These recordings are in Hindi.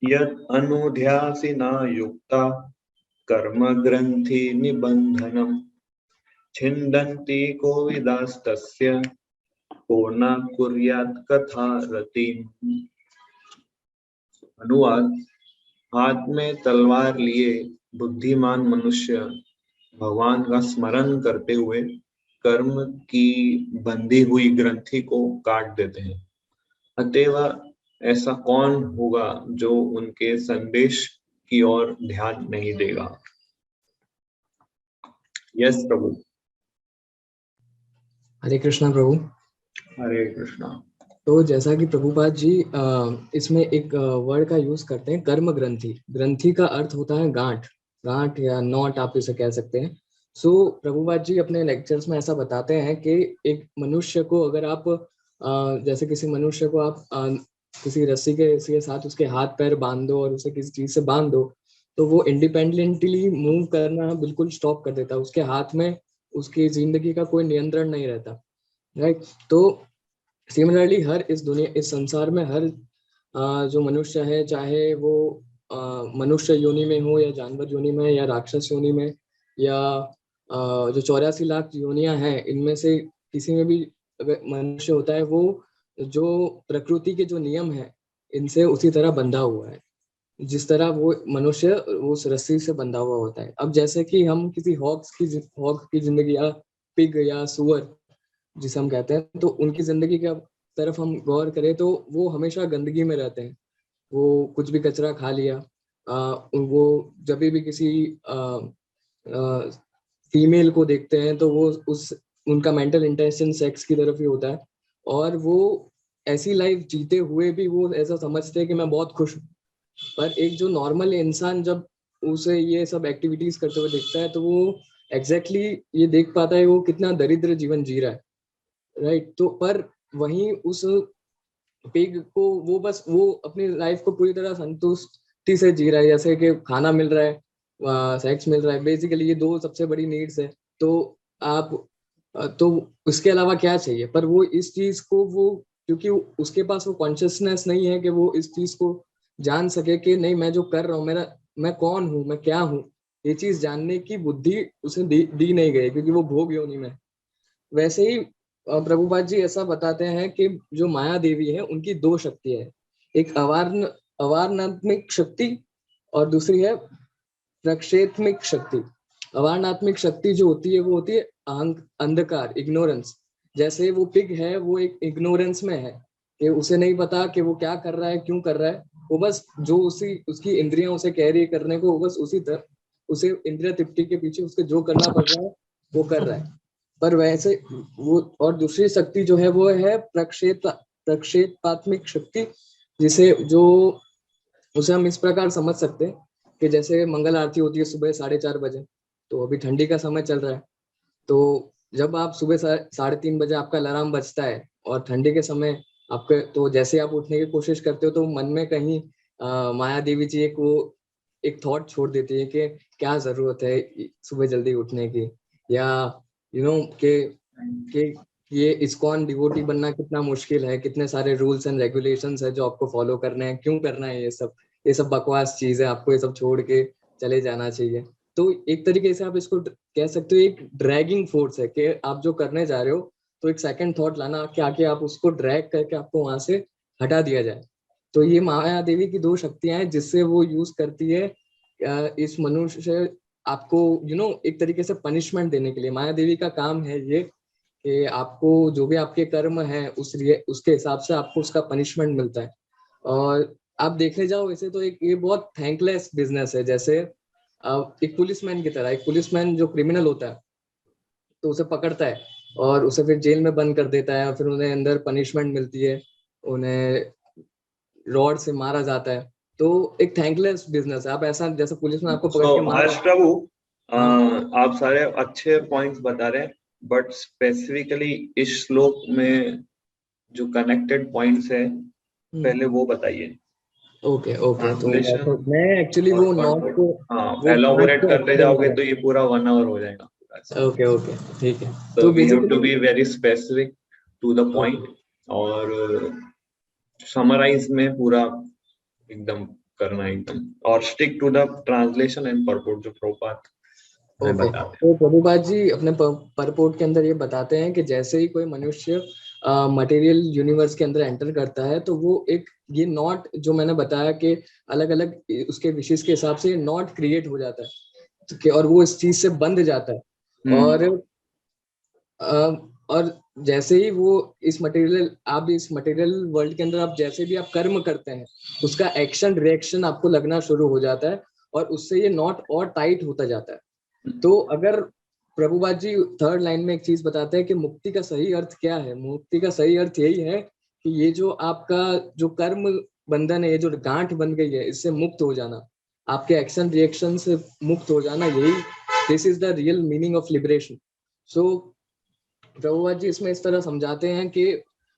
यत् अनुध्यासिना युक्ता कर्म ग्रंथि निबंधनम छिन्दन्ति कोविदास्तस्य को न कुर्यात् कथा रतिम्। अनुवाद: हाथ में तलवार लिए बुद्धिमान मनुष्य भगवान का स्मरण करते हुए कर्म की बंधी हुई ग्रंथि को काट देते हैं। अतएव ऐसा कौन होगा जो उनके संदेश की ओर ध्यान नहीं देगा। यस प्रभु। हरे कृष्णा प्रभु। हरे कृष्णा। तो जैसा कि प्रभुपाद जी इसमें एक वर्ड का यूज करते हैं, कर्म ग्रंथि। ग्रंथि का अर्थ होता है गांठ, गांठ या नॉट आप इसे कह सकते हैं। सो प्रभुपाद जी अपने लेक्चर्स में ऐसा बताते हैं कि एक मनुष्य को अगर आप जैसे किसी मनुष्य को आप किसी रस्सी के साथ उसके हाथ पैर बांध दो और उसे किसी चीज से बांध दो, तो वो इंडिपेंडेंटली मूव करना बिल्कुल स्टॉप कर देता है। उसके हाथ में उसकी जिंदगी का कोई नियंत्रण नहीं रहता, राइट। तो सिमिलरली हर इस दुनिया, इस संसार में हर जो मनुष्य है, चाहे वो मनुष्य योनि में हो या जानवर योनि में या राक्षस योनि में या जो 84 लाख योनियां हैं, इनमें से किसी में भी अगर मनुष्य होता है, वो जो प्रकृति के जो नियम है इनसे उसी तरह बंधा हुआ है जिस तरह वो मनुष्य उस रस्सी से बंधा हुआ होता है। अब जैसे कि हम किसी हॉग की जिंदगी या पिग या सुअर जिसे हम कहते हैं, तो उनकी जिंदगी की तरफ हम गौर करें तो वो हमेशा गंदगी में रहते हैं। वो कुछ भी कचरा खा लिया, वो जब भी किसी फीमेल को देखते हैं तो वो उनका मेंटल इंटेंशन सेक्स की तरफ ही होता है, और वो ऐसी लाइफ जीते हुए भी वो ऐसा समझते हैं कि मैं बहुत खुश हूँ। पर एक जो नॉर्मल इंसान जब उसे ये सब एक्टिविटीज करते हुए देखता है तो वो एग्जैक्टली ये देख पाता है वो कितना दरिद्र जीवन जी रहा है, राइट। तो पर वहीं उस पिग को वो अपनी लाइफ को पूरी तरह संतुष्टि से जी रहा है, जैसे कि खाना मिल रहा है, सेक्स मिल रहा है, बेसिकली ये दो सबसे बड़ी नीड्स है। तो आप तो उसके अलावा क्या चाहिए? पर वो इस चीज को वो, क्योंकि उसके पास वो कॉन्शियसनेस नहीं है कि वो इस चीज को जान सके कि नहीं, मैं जो कर रहा हूँ, मैं कौन हूँ, मैं क्या हूँ, ये चीज जानने की बुद्धि उसे दी नहीं गई, क्योंकि वो भोग योनि में। वैसे ही प्रभुपाद जी ऐसा बताते हैं कि जो माया देवी है उनकी दो शक्ति है, एक अवारणात्मिक शक्ति और दूसरी है प्रक्षेत्मिक शक्ति। अवारणात्मिक शक्ति जो होती है वो होती है अंधकार, इग्नोरेंस। जैसे वो पिग है, वो एक इग्नोरेंस में है कि उसे नहीं पता कि वो क्या कर रहा है, क्यों कर रहा है। वो बस जो उसकी इंद्रियां उसे कह रही है करने को, वो बस उसी तरह उसे इंद्रिया तृप्ति के पीछे उसके जो करना पड़ रहा है वो कर रहा है। पर वैसे वो, और दूसरी शक्ति जो है वो है प्रक्षेपात्मिक शक्ति, जिसे जो उसे हम इस प्रकार समझ सकते हैं कि जैसे मंगल आरती होती है सुबह 4:30 बजे, तो अभी ठंडी का समय चल रहा है, तो जब आप सुबह 3:30 बजे आपका अलार्म बजता है और ठंडी के समय आपके, तो जैसे आप उठने की कोशिश करते हो तो मन में कहीं माया देवी जी एक थॉट छोड़ देती है कि क्या जरूरत है सुबह जल्दी उठने की, या कि ये इस्कॉन डिवोटी बनना कितना मुश्किल है, कितने सारे रूल्स एंड रेगुलेशंस है जो आपको फॉलो करने हैं, क्यों करना है ये सब बकवास चीज है, आपको ये सब छोड़ के चले जाना चाहिए। तो एक तरीके से आप इसको कह सकते हो एक ड्रैगिंग फोर्स है कि आप जो करने जा रहे हो तो एक सेकंड थॉट लाना कि आके आप उसको ड्रैग करके आपको वहां से हटा दिया जाए। तो ये माया देवी की दो शक्तियां हैं जिससे वो यूज करती है इस मनुष्य आपको एक तरीके से पनिशमेंट देने के लिए। माया देवी का काम है ये कि आपको जो भी आपके कर्म है उसके हिसाब से आपको उसका पनिशमेंट मिलता है। और आप देखने जाओ वैसे तो ये बहुत थैंकलेस बिजनेस है। जैसे एक पुलिसमैन की तरह, एक पुलिसमैन जो क्रिमिनल होता है तो उसे पकड़ता है और उसे फिर जेल में बंद कर देता है, फिर उन्हें अंदर पनिशमेंट मिलती है, उन्हें रॉड से मारा जाता है। तो एक थैंकलेस बिजनेस है। आप ऐसा जैसे पुलिस में आपको पकड़ के मार हर्ष प्रभु, हाँ। आप सारे अच्छे पॉइंट्स बता रहे हैं, बट स्पेसिफिकली इस श्लोक में जो कनेक्टेड पॉइंट्स है पहले वो बताइए। ओके ट्रांसलेशन तो मैं एक्चुअली और वो नॉट कंट्रोल, को हाँ एलोबोरेट करते एक्सप्लेन जाओगे किया। तो ये पूरा 1 आवर हो जाएगा। ओके ठीक है। So तो you have to basically be very specific to the point, और समराइज में पूरा एकदम करना है एकदम, और stick to the translation and purport जो प्रभुपाद हमें ओके, बताते तो प्रभुपाद जी अपने परपोर्ट के अंदर ये बताते हैं कि जैसे ही कोई मनुष्य मटेरियल यूनिवर्स के अंदर एंटर करता है तो वो एक ये नॉट जो मैंने बताया कि अलग अलग उसके विशेष के हिसाब से नॉट क्रिएट हो जाता है, और वो इस चीज से बंध जाता है। हैं। और और जैसे ही वो इस मटेरियल वर्ल्ड के अंदर आप जैसे भी आप कर्म करते हैं उसका एक्शन रिएक्शन आपको लगना शुरू हो जाता है, और उससे ये नॉट और टाइट होता जाता है। तो अगर प्रभुपाद जी थर्ड लाइन में एक चीज बताते हैं कि मुक्ति का सही अर्थ क्या है, मुक्ति का सही अर्थ यही है कि ये जो आपका जो कर्म बंधन है, ये जो गांठ बन गई है, इससे मुक्त हो जाना, आपके एक्शन रिएक्शन से मुक्त हो जाना, यही this is the real meaning of liberation. So Prabhupada ji इसमें इस तरह समझाते हैं कि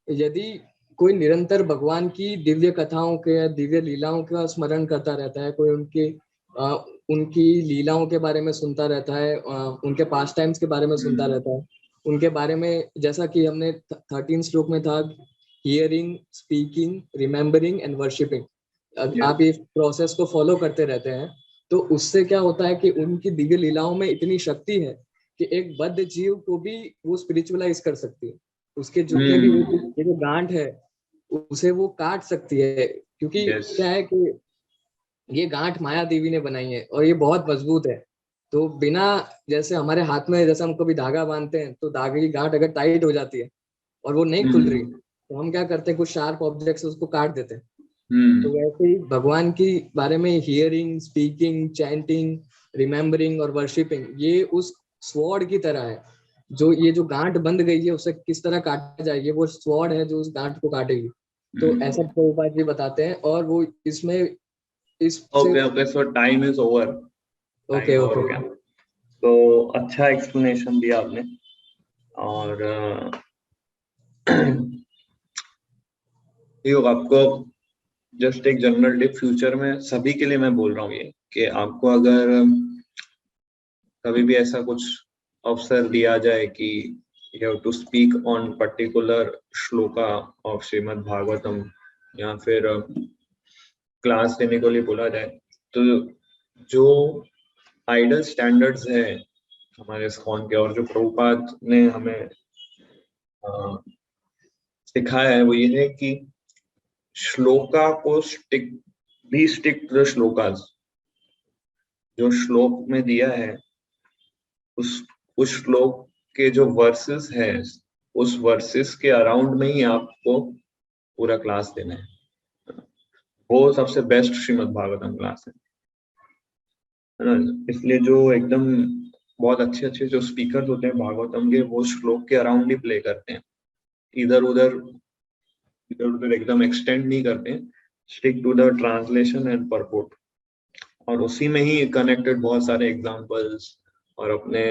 यदि कोई निरंतर भगवान की दिव्य कथाओं के दिव्य लीलाओं का स्मरण करता रहता है, कोई उनकी लीलाओं के बारे में सुनता रहता है, उनके पास टाइम्स के बारे में सुनता रहता है, उनके बारे में जैसा कि हमने 13 श्लोक में था, hearing, speaking, remembering and worshipping, आप ये प्रोसेस को फॉलो करते रहते हैं, तो उससे क्या होता है कि उनकी दिव्य लीलाओं में इतनी शक्ति है कि एक बद्ध जीव को भी वो स्पिरिचुअलाइज कर सकती है, उसके जितने भी ये जो गांठ है उसे वो काट सकती है, क्योंकि क्या है कि ये गांठ माया देवी ने बनाई है और ये बहुत मजबूत है। तो बिना, जैसे हमारे हाथ में जैसे हम कभी धागा बांधते हैं तो धागे की गांठ अगर टाइट हो जाती है और वो नहीं खुल रही, तो हम क्या करते हैं, कुछ शार्प ऑब्जेक्ट से उसको काट देते हैं। तो वैसे ही भगवान की बारे में हियरिंग, स्पीकिंग, चैंटिंग, रिमेम्बरिंग और वर्शिपिंग ये उस स्वॉर्ड की तरह है, जो ये जो गांठ बंध गई है उसे किस तरह काटा जाए, ये वो स्वॉर्ड है जो उस गांठ को काटेगी। तो ऐसा प्रभुपाद जी बताते हैं, और वो इसमें इससे okay, so time is over, okay time over हो ओके गया। तो अच्छा एक्सप्लेनेशन दिया आपने। और ये आपको जस्ट एक जनरल टिप फ्यूचर में सभी के लिए मैं बोल रहा हूँ ये, कि आपको अगर कभी भी ऐसा कुछ अवसर दिया जाए कि you have to speak on particular shloka of Shrimad Bhagavatam, या फिर क्लास देने के लिए बोला जाए, तो जो आइडल स्टैंडर्ड्स है हमारे इस्कॉन के और जो प्रभुपाद ने हमें सिखाया है, वो ये है कि श्लोका को स्टिक टू द श्लोकास। जो श्लोक में दिया है उस श्लोक के जो वर्सेस है, उस वर्सेस के अराउंड में ही आपको पूरा क्लास देना है। वो सबसे बेस्ट श्रीमद् भागवतम क्लास है ना। इसलिए जो एकदम बहुत अच्छे अच्छे जो स्पीकर होते हैं भागवतम के, वो श्लोक के अराउंड ही प्ले करते हैं, इधर उधर एकदम एक्सटेंड नहीं करते, stick to the translation and purport. और उसी में ही कनेक्टेड बहुत सारे एग्जांपल्स और अपने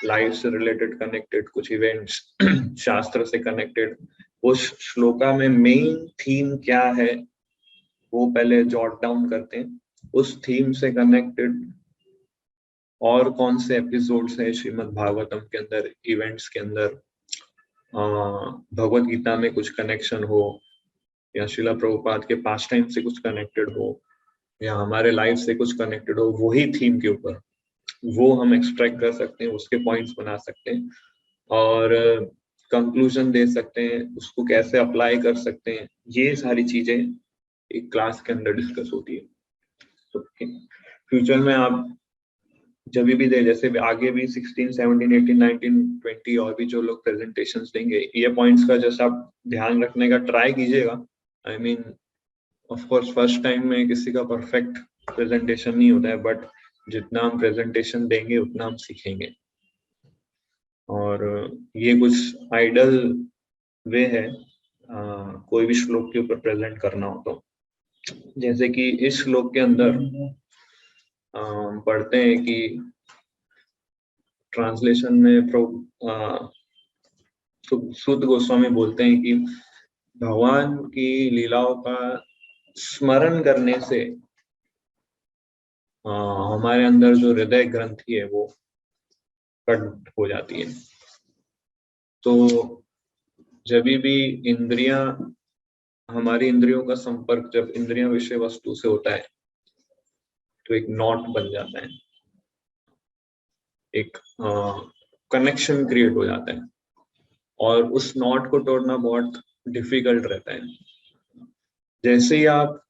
लाइफ से रिलेटेड कनेक्टेड कुछ इवेंट्स शास्त्र से कनेक्टेड, उस श्लोका में मेन थीम क्या है वो पहले जॉट डाउन करते हैं, उस थीम से कनेक्टेड और कौन से एपिसोड्स है श्रीमद् भागवतम के अंदर, इवेंट्स के अंदर भगवत गीता में कुछ कनेक्शन हो, या शिला प्रभुपाद के पास टाइम से कुछ कनेक्टेड हो, या हमारे लाइफ से कुछ कनेक्टेड हो, वही थीम के ऊपर वो हम एक्सट्रैक्ट कर सकते हैं, उसके पॉइंट्स बना सकते हैं और कंक्लूजन दे सकते हैं, उसको कैसे अप्लाई कर सकते हैं, ये सारी चीजें एक क्लास के अंदर डिस्कस होती है। तो फ्यूचर में आप जब भी दे, जैसे आगे भी 16, 17, 18, 19, 20 और भी जो लोग प्रेजेंटेशंस देंगे, ये पॉइंट्स का जैसे आप ध्यान रखने का ट्राई कीजिएगा। I mean of course first time में किसी का परफेक्ट प्रेजेंटेशन नहीं होता है, बट जितना हम प्रेजेंटेशन देंगे उतना हम सीखेंगे। और ये कुछ आइडल वे है कोई भी श्लोक के ऊपर प्रेजेंट करना हो तो, जैसे कि इस श्लोक के अंदर पढ़ते हैं कि ट्रांसलेशन में सूत गोस्वामी बोलते हैं कि भगवान की लीलाओं का स्मरण करने से हमारे अंदर जो हृदय ग्रंथि है वो कट हो जाती है। तो जब भी इंद्रियां हमारी इंद्रियों का संपर्क जब इंद्रियां विषय वस्तु से होता है तो एक नॉट बन जाता है, एक कनेक्शन क्रिएट हो जाता है, और उस नॉट को तोड़ना बहुत डिफिकल्ट रहता है। जैसे ही आप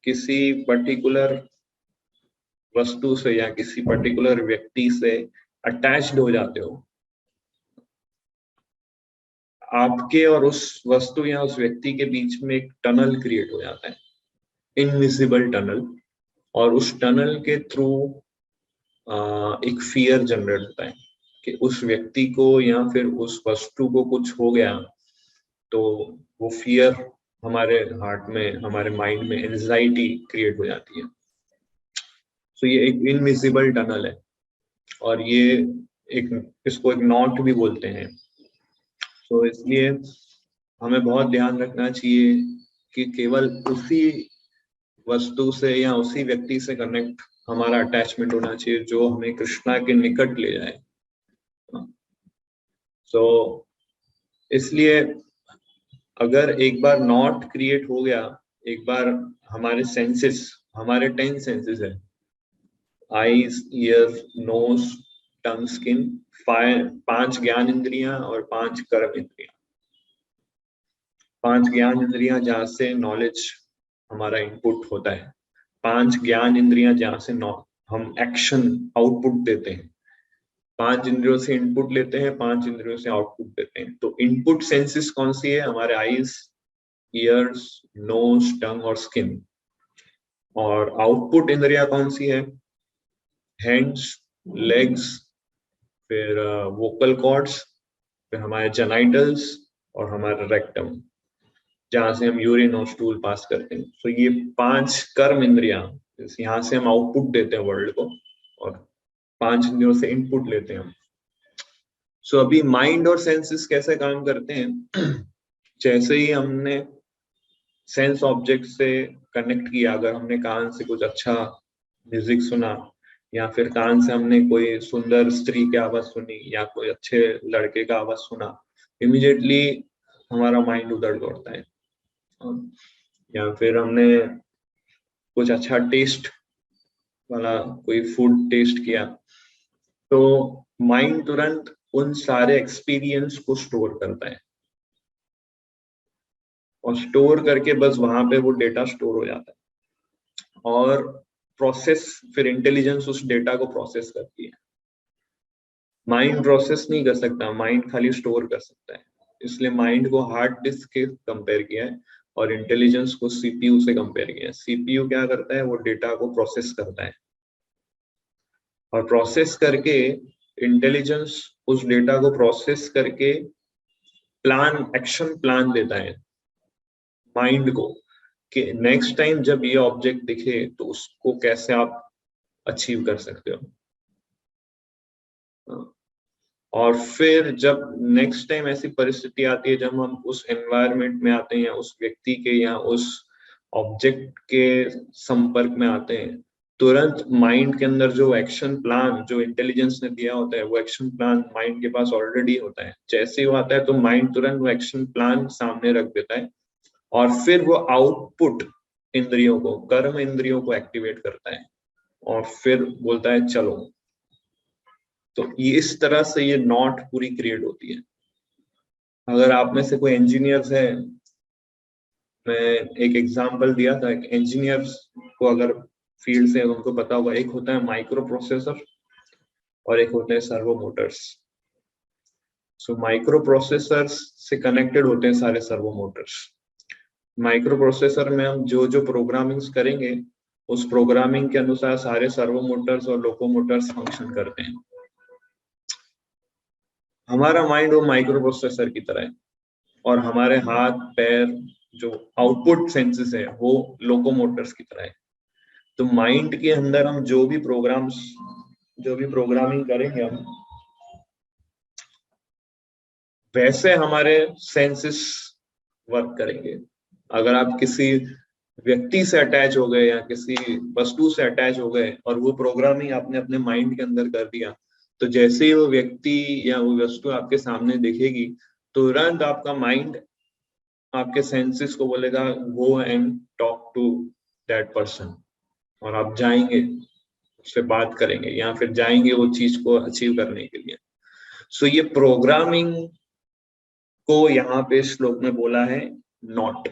किसी पर्टिकुलर वस्तु से या किसी पर्टिकुलर व्यक्ति से अटैच्ड हो जाते हो, आपके और उस वस्तु या उस व्यक्ति के बीच में एक टनल क्रिएट हो जाता है, इनविजिबल टनल, और उस टनल के थ्रू एक फियर जनरेट होता है कि उस व्यक्ति को या फिर उस वस्तु को कुछ हो गया, तो वो फियर हमारे हार्ट में, हमारे माइंड में एंजाइटी क्रिएट हो जाती है। तो ये एक इनविजिबल टनल है, और ये इसको एक नॉट भी बोलते हैं। तो इसलिए हमें बहुत ध्यान रखना चाहिए कि केवल उसी वस्तु से या उसी व्यक्ति से कनेक्ट हमारा अटैचमेंट होना चाहिए जो हमें कृष्णा के निकट ले जाए। तो इसलिए अगर एक बार नॉट क्रिएट हो गया, एक बार हमारे सेंसेस, हमारे 10 सेंसेस है, आईज, ईयर, नोज, टंग, स्किन, 5 ज्ञान इंद्रियां और 5 कर्म इंद्रियां। 5 ज्ञान इंद्रियां जहां से नॉलेज हमारा इनपुट होता है, 5 ज्ञान इंद्रियां जहां से हम एक्शन आउटपुट देते हैं। 5 इंद्रियों से इनपुट लेते हैं, 5 इंद्रियों से आउटपुट देते हैं। तो इनपुट सेंसेस कौन सी है? हमारे आईज, ईयर्स, नोज, टंग और स्किन। और आउटपुट इंद्रिया कौन सी है? हैंड्स, लेग्स, फिर वोकल कॉर्ड्स, फिर हमारे जेनाइटल्स और हमारा रेक्टम, जहां से हम यूरिन और स्टूल पास करते हैं। तो ये 5 कर्म इंद्रियां, यहाँ से हम आउटपुट देते हैं वर्ल्ड को, और 5 इंद्रियों से इनपुट लेते हैं हम। सो अभी माइंड और सेंसेस कैसे काम करते हैं? जैसे ही हमने सेंस ऑब्जेक्ट से कनेक्ट किया, अगर हमने कान से कुछ अच्छा म्यूजिक सुना, या फिर कान से हमने कोई सुंदर स्त्री की आवाज सुनी, या कोई अच्छे लड़के का आवाज सुना, इमीडिएटली हमारा माइंड उधर दौड़ता है। या फिर हमने कुछ अच्छा टेस्ट वाला कोई फूड टेस्ट किया, तो माइंड तुरंत उन सारे एक्सपीरियंस को स्टोर करता है, और स्टोर करके बस वहां पे वो डेटा स्टोर हो जाता है, और प्रोसेस, फिर इंटेलिजेंस उस डेटा को प्रोसेस करती है। माइंड प्रोसेस नहीं कर सकता, माइंड खाली स्टोर कर सकता है। इसलिए माइंड को हार्ड डिस्क के कंपेयर किया है, और इंटेलिजेंस को सीपीयू से कंपेयर किया है। सीपीयू क्या करता है? वो डेटा को प्रोसेस करता है, और प्रोसेस करके इंटेलिजेंस उस डेटा को प्रोसेस करके एक्शन प्लान देता है माइंड को, कि नेक्स्ट टाइम जब ये ऑब्जेक्ट दिखे तो उसको कैसे आप अचीव कर सकते हो। और फिर जब नेक्स्ट टाइम ऐसी परिस्थिति आती है, जब हम उस एनवायरनमेंट में आते हैं, या उस व्यक्ति के या उस ऑब्जेक्ट के संपर्क में आते हैं, तुरंत माइंड के अंदर जो एक्शन प्लान जो इंटेलिजेंस ने दिया होता है, वो एक्शन प्लान माइंड के पास ऑलरेडी होता है। जैसे ही वो आता है तो माइंड तुरंत वो एक्शन प्लान सामने रख देता है, और फिर वो आउटपुट इंद्रियों को, कर्म इंद्रियों को एक्टिवेट करता है, और फिर बोलता है चलो। तो ये इस तरह से ये नॉट पूरी क्रिएट होती है। अगर आप में से कोई इंजीनियर्स है, मैं एक एग्जांपल दिया था, इंजीनियर्स को अगर फील्ड से उनको पता होगा, एक होता है माइक्रो प्रोसेसर और एक होते हैं servo Motors. So micro processors से कनेक्टेड होते हैं सारे सर्वो मोटर्स। माइक्रो प्रोसेसर में हम जो जो प्रोग्रामिंग्स करेंगे, उस प्रोग्रामिंग के अनुसार सारे सर्वो मोटर्स और लोको मोटर्स फंक्शन करते हैं। हमारा माइंड वो माइक्रो प्रोसेसर की तरह है, और हमारे हाथ पैर जो आउटपुट सेंसेस है वो लोकोमोटर्स की तरह है। तो माइंड के अंदर हम जो भी प्रोग्रामिंग करेंगे, हम वैसे हमारे सेंसेस वर्क करेंगे। अगर आप किसी व्यक्ति से अटैच हो गए या किसी वस्तु से अटैच हो गए और वो प्रोग्रामिंग आपने अपने माइंड के अंदर कर दिया, तो जैसे ही वो व्यक्ति या वो वस्तु आपके सामने दिखेगी, तुरंत आपका माइंड आपके सेंसेस को बोलेगा go and talk to that person, और आप जाएंगे उससे बात करेंगे या फिर जाएंगे वो चीज को अचीव करने के लिए। सो ये प्रोग्रामिंग को यहाँ पे श्लोक में बोला है नॉट।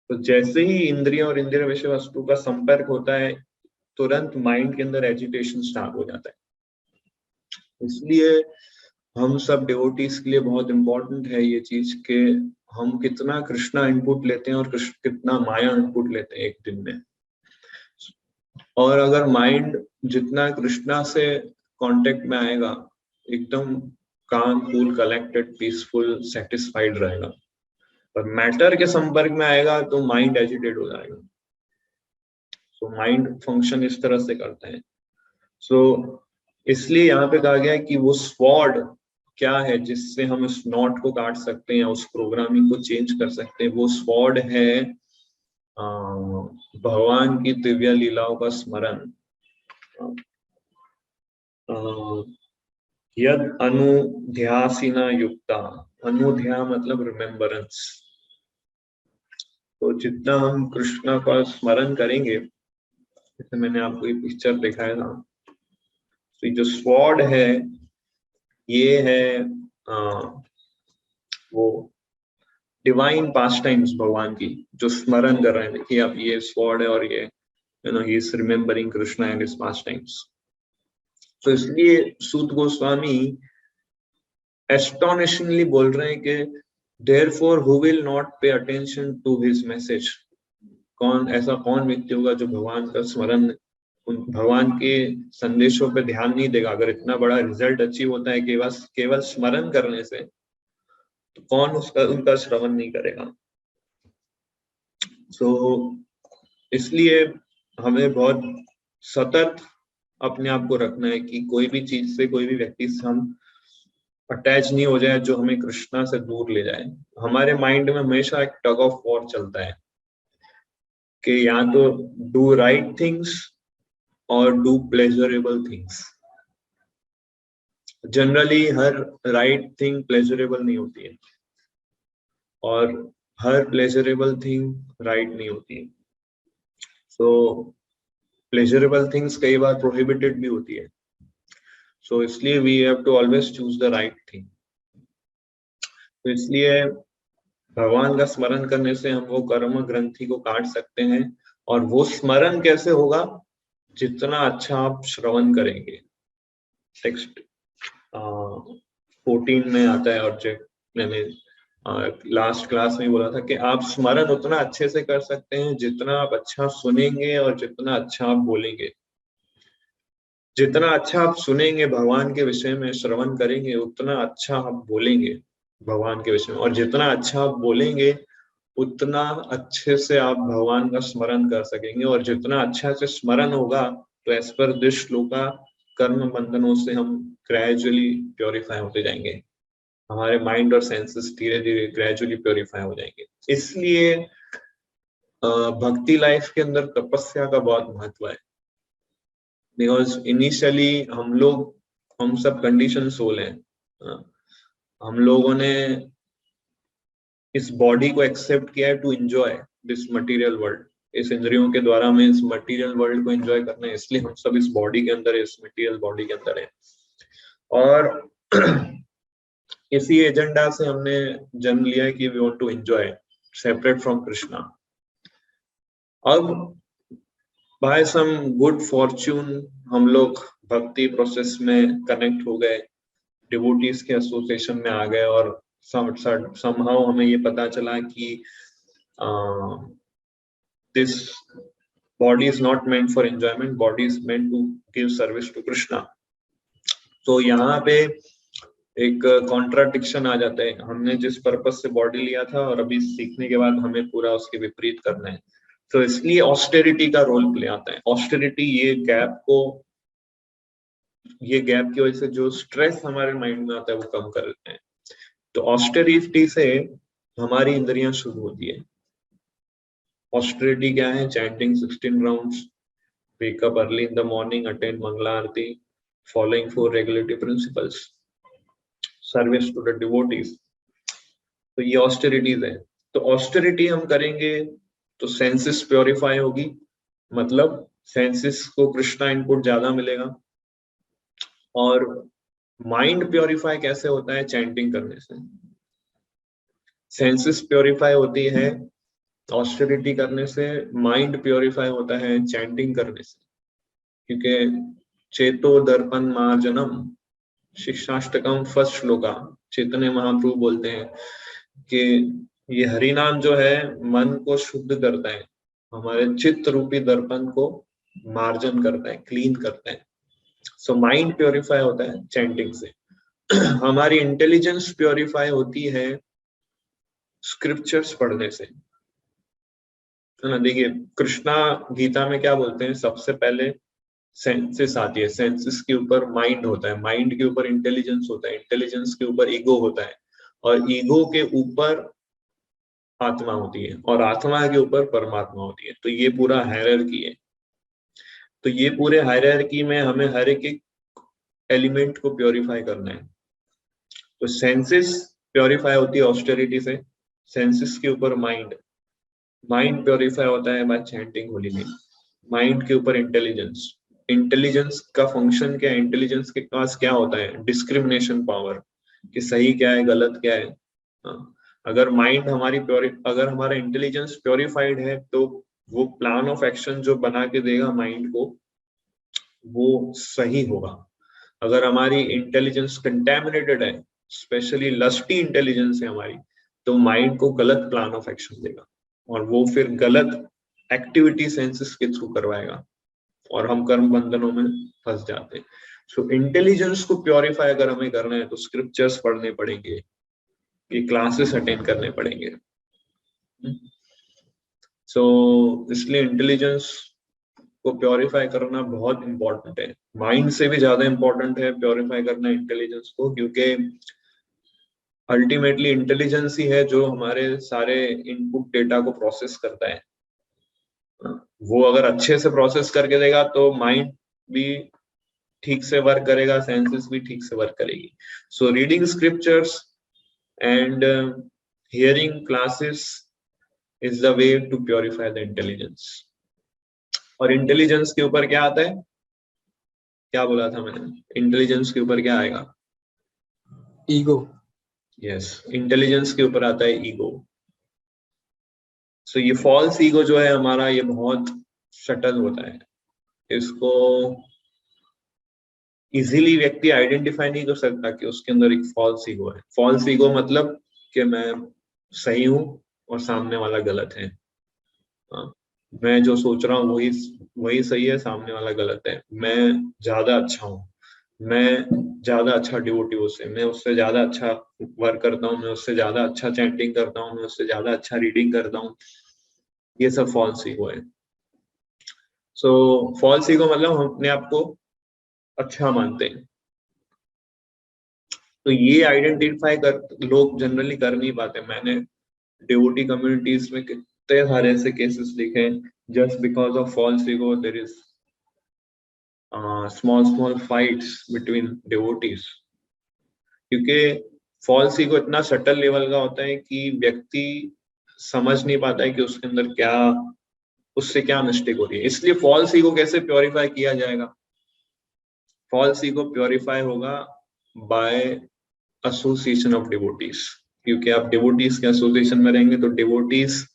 तो जैसे ही इंद्रिय और इंद्रिय विषय वस्तु का संपर्क होता है तुरंत माइंड के अंदर एजिटेशन स्टार्ट हो जाता है। इसलिए हम सब डिवोटीज के लिए बहुत इंपॉर्टेंट है ये चीज कि हम कितना कृष्णा इनपुट लेते हैं और कितना माया इनपुट लेते हैं एक दिन में। और अगर माइंड जितना कृष्णा से कांटेक्ट में आएगा एकदम काम कूल कलेक्टेड पीसफुल सेटिस्फाइड रहेगा, पर मैटर के संपर्क में आएगा तो माइंड एजिटेट हो जाएगा। सो माइंड फंक्शन इस तरह से करते हैं। सो इसलिए यहाँ पे कहा गया है कि वो स्वॉर्ड क्या है जिससे हम उस नॉट को काट सकते हैं, उस प्रोग्रामिंग को चेंज कर सकते हैं। वो स्वॉर्ड है भगवान की दिव्य लीलाओं का स्मरण। यद अनुध्यासिना युक्ता, अनुध्या मतलब रिमेम्बरेंस। तो जितना हम कृष्ण का स्मरण करेंगे, जैसे मैंने आपको ये पिक्चर दिखाया था, तो जो स्वॉर्ड है ये है वो डिवाइन पास टाइम्स भगवान की जो स्मरण कर रहे हैं। देखिए आप ये स्वॉर्ड है और ये he is remembering Krishna and his pass times. तो इसलिए सूत गोस्वामी एस्टोनिशिंगली बोल रहे हैं कि therefore who will not pay attention to his message। ऐसा कौन व्यक्ति होगा जो भगवान का स्मरण, भगवान के संदेशों पे ध्यान नहीं देगा। अगर इतना बड़ा रिजल्ट अचीव होता है केवल स्मरण करने से, तो कौन उनका श्रवण नहीं करेगा। सो इसलिए हमें बहुत सतर्क अपने आप को रखना है कि कोई भी चीज से, कोई भी व्यक्ति से हम अटैच नहीं हो जाए जो हमें कृष्णा से दूर ले जाए। हमारे माइंड में हमेशा एक टग ऑफ वॉर चलता है कि या तो डू राइट थिंग्स और do pleasurable things. Generally her right thing pleasurable नहीं होती है और हर प्लेजरेबल थिंग राइट नहीं होती है। सो प्लेजरेबल थिंग्स कई बार प्रोहिबिटेड भी होती है। सो इसलिए we have to always choose the right thing. तो इसलिए भगवान का स्मरण करने से हम वो कर्म ग्रंथि को काट सकते हैं। और वो स्मरण कैसे होगा? जितना अच्छा आप श्रवण करेंगे। टेक्स्ट 14 में आता है, और जो मैंने लास्ट क्लास में बोला था कि आप स्मरण उतना अच्छे से कर सकते हैं जितना आप अच्छा सुनेंगे और जितना अच्छा आप बोलेंगे। जितना अच्छा आप सुनेंगे भगवान के विषय में, श्रवण करेंगे, उतना अच्छा आप बोलेंगे भगवान के विषय में। और जितना अच्छा आप बोलेंगे उतना अच्छे से आप भगवान का स्मरण कर सकेंगे। और जितना अच्छा से स्मरण होगा तो एज पर दिस श्लोका कर्म बंधनों से हम ग्रेजुअली प्योरीफाई होते जाएंगे। हमारे माइंड और सेंसेस धीरे धीरे ग्रेजुअली प्योरीफाई हो जाएंगे। इसलिए भक्ति लाइफ के अंदर तपस्या का बहुत महत्व है। बिकॉज इनिशियली हम सब कंडीशन सोल हैं। हम लोगों ने इस बॉडी को एक्सेप्ट किया है to enjoy this material world. इस इंद्रियों के द्वारा हमें इस मटेरियल वर्ल्ड को एंजॉय करना है, इसलिए हम सब इस बॉडी के अंदर, इस मटेरियल बॉडी के अंदर है। और इसी एजेंडा से हमने जन्म लिया है कि we want to enjoy separate from Krishna. अब बाय सम गुड फॉर्च्यून हम लोग भक्ति प्रोसेस में कनेक्ट हो गए, डिवोटीज के एसोसिएशन में आ गए, और somehow हमें ये पता चला कि this body is not meant for enjoyment, body is meant to give service to Krishna। तो यहाँ पे एक कॉन्ट्राडिक्शन आ जाता है। हमने जिस पर्पस से बॉडी लिया था और अभी सीखने के बाद हमें पूरा उसके विपरीत करना है। तो इसलिए ऑस्टेरिटी का रोल प्ले आता है। ऑस्टेरिटी ये गैप की वजह से जो स्ट्रेस हमारे माइंड में आता है वो कम कर देते हैं। तो ऑस्टेरिटी से हमारी इंद्रियां शुद्ध होती है। ऑस्टेरिटी क्या है? Chanting 16 rounds, wake up early in the morning, attend Mangala Aarti, following 4 regulative principles, service to the devotees। तो ये ऑस्टेरिटीज है। तो ऑस्टेरिटी हम करेंगे तो सेंसेस प्योरीफाई होगी, मतलब सेंसेस को कृष्णा इनपुट ज्यादा मिलेगा। और माइंड प्योरीफाई कैसे होता है? चैंटिंग करने से। सेंसेस प्योरीफाई होती है ऑस्टेरिटी करने से, माइंड प्योरीफाई होता है चैंटिंग करने से। क्योंकि चेतो दर्पण मार्जनम शिक्षाष्टकम फर्स्ट श्लोका, चैतन्य महाप्रभु बोलते हैं कि ये हरिनाम जो है मन को शुद्ध करता है, हमारे चित्त रूपी दर्पण को मार्जन करता है, क्लीन करता है। सो माइंड प्योरीफाई होता है चैंटिंग से। हमारी इंटेलिजेंस प्योरीफाई होती है स्क्रिप्चर्स पढ़ने से, है ना। देखिए कृष्णा गीता में क्या बोलते हैं, सबसे पहले सेंसेस आती है, सेंसेस के ऊपर माइंड होता है, माइंड के ऊपर इंटेलिजेंस होता है, इंटेलिजेंस के ऊपर ईगो होता है, और ईगो के ऊपर आत्मा होती है, और आत्मा के ऊपर परमात्मा होती है। तो ये पूरा हायरार्की है। तो ये पूरे हायरार्की में हमें हर एक एलिमेंट को प्योरीफाई करना है। तो सेंसेस प्योरीफाई होती है ऑस्टेरिटी से, सेंसेस के ऊपर माइंड, माइंड प्योरीफाई होता है bye chanting holy name, mind के ऊपर इंटेलिजेंस, इंटेलिजेंस का फंक्शन क्या है, इंटेलिजेंस के पास क्या होता है, डिस्क्रिमिनेशन पावर, कि सही क्या है गलत क्या है। हाँ, अगर माइंड हमारी अगर हमारा इंटेलिजेंस प्योरीफाइड है तो वो प्लान ऑफ एक्शन जो बना के देगा माइंड को वो सही होगा। अगर हमारी इंटेलिजेंस कंटेमिनेटेड है, स्पेशली लस्टी इंटेलिजेंस है हमारी, तो माइंड को गलत प्लान ऑफ एक्शन देगा, और वो फिर गलत एक्टिविटी सेंसेस के थ्रू करवाएगा, और हम कर्म बंधनों में फंस जाते हैं। सो इंटेलिजेंस को प्योरीफाई अगर हमें करना है तो स्क्रिप्चर्स पढ़ने पड़ेंगे, ये क्लासेस अटेंड करने पड़ेंगे। सो इसलिए इंटेलिजेंस को प्योरीफाई करना बहुत इंपॉर्टेंट है, माइंड से भी ज्यादा इंपॉर्टेंट है प्योरीफाई करना इंटेलिजेंस को, क्योंकि अल्टीमेटली इंटेलिजेंस ही है जो हमारे सारे इनपुट डेटा को प्रोसेस करता है। वो अगर अच्छे से प्रोसेस करके देगा तो माइंड भी ठीक से वर्क करेगा, सेंसेस भी ठीक से वर्क करेगी। So reading scriptures and hearing classes is the way to purify the intelligence. और इंटेलिजेंस के ऊपर क्या आता है, क्या बोला था मैंने, इंटेलिजेंस के ऊपर क्या आएगा? ईगो। यस, इंटेलिजेंस के ऊपर आता है ईगो। सो ये फॉल्स ईगो जो है हमारा, ये बहुत सटल होता है, इसको इजीली व्यक्ति आइडेंटिफाई नहीं कर सकता कि उसके अंदर एक फॉल्स ईगो है। फॉल्स ईगो मतलब कि मैं सही हूं और सामने वाला गलत है। मैं जो सोच रहा हूँ वही वही सही है, सामने वाला गलत है। मैं ज्यादा अच्छा हूँ, मैं ज्यादा अच्छा डिवोटी उससे, मैं उससे ज्यादा अच्छा वर्क करता हूँ, मैं उससे ज्यादा अच्छा चैंटिंग करता हूँ, मैं उससे ज्यादा अच्छा रीडिंग करता हूँ। ये सब फॉल्स ईगो है। सो फॉल्स ईगो मतलब हम अपने आप को अच्छा मानते हैं। तो ये आइडेंटिफाई कर लोग जनरली कर नहीं पाते। मैंने डिवोटी कम्युनिटीज में कितने सारे ऐसे केसेस देखे हैं, just because of false ego there is small fights between devotees। क्योंकि फॉल्स ईगो इतना सटल लेवल का होता है कि व्यक्ति समझ नहीं पाता है कि उसके अंदर क्या, उससे क्या मिस्टेक हो रही है। इसलिए फॉल्स ईगो कैसे प्योरीफाई किया जाएगा? फॉल्स ईगो प्योरीफाई होगा बाय एसोसिएशन ऑफ डिवोटीज। क्योंकि आप डिवोटीज के एसोसिएशन में रहेंगे तो डिवोटीज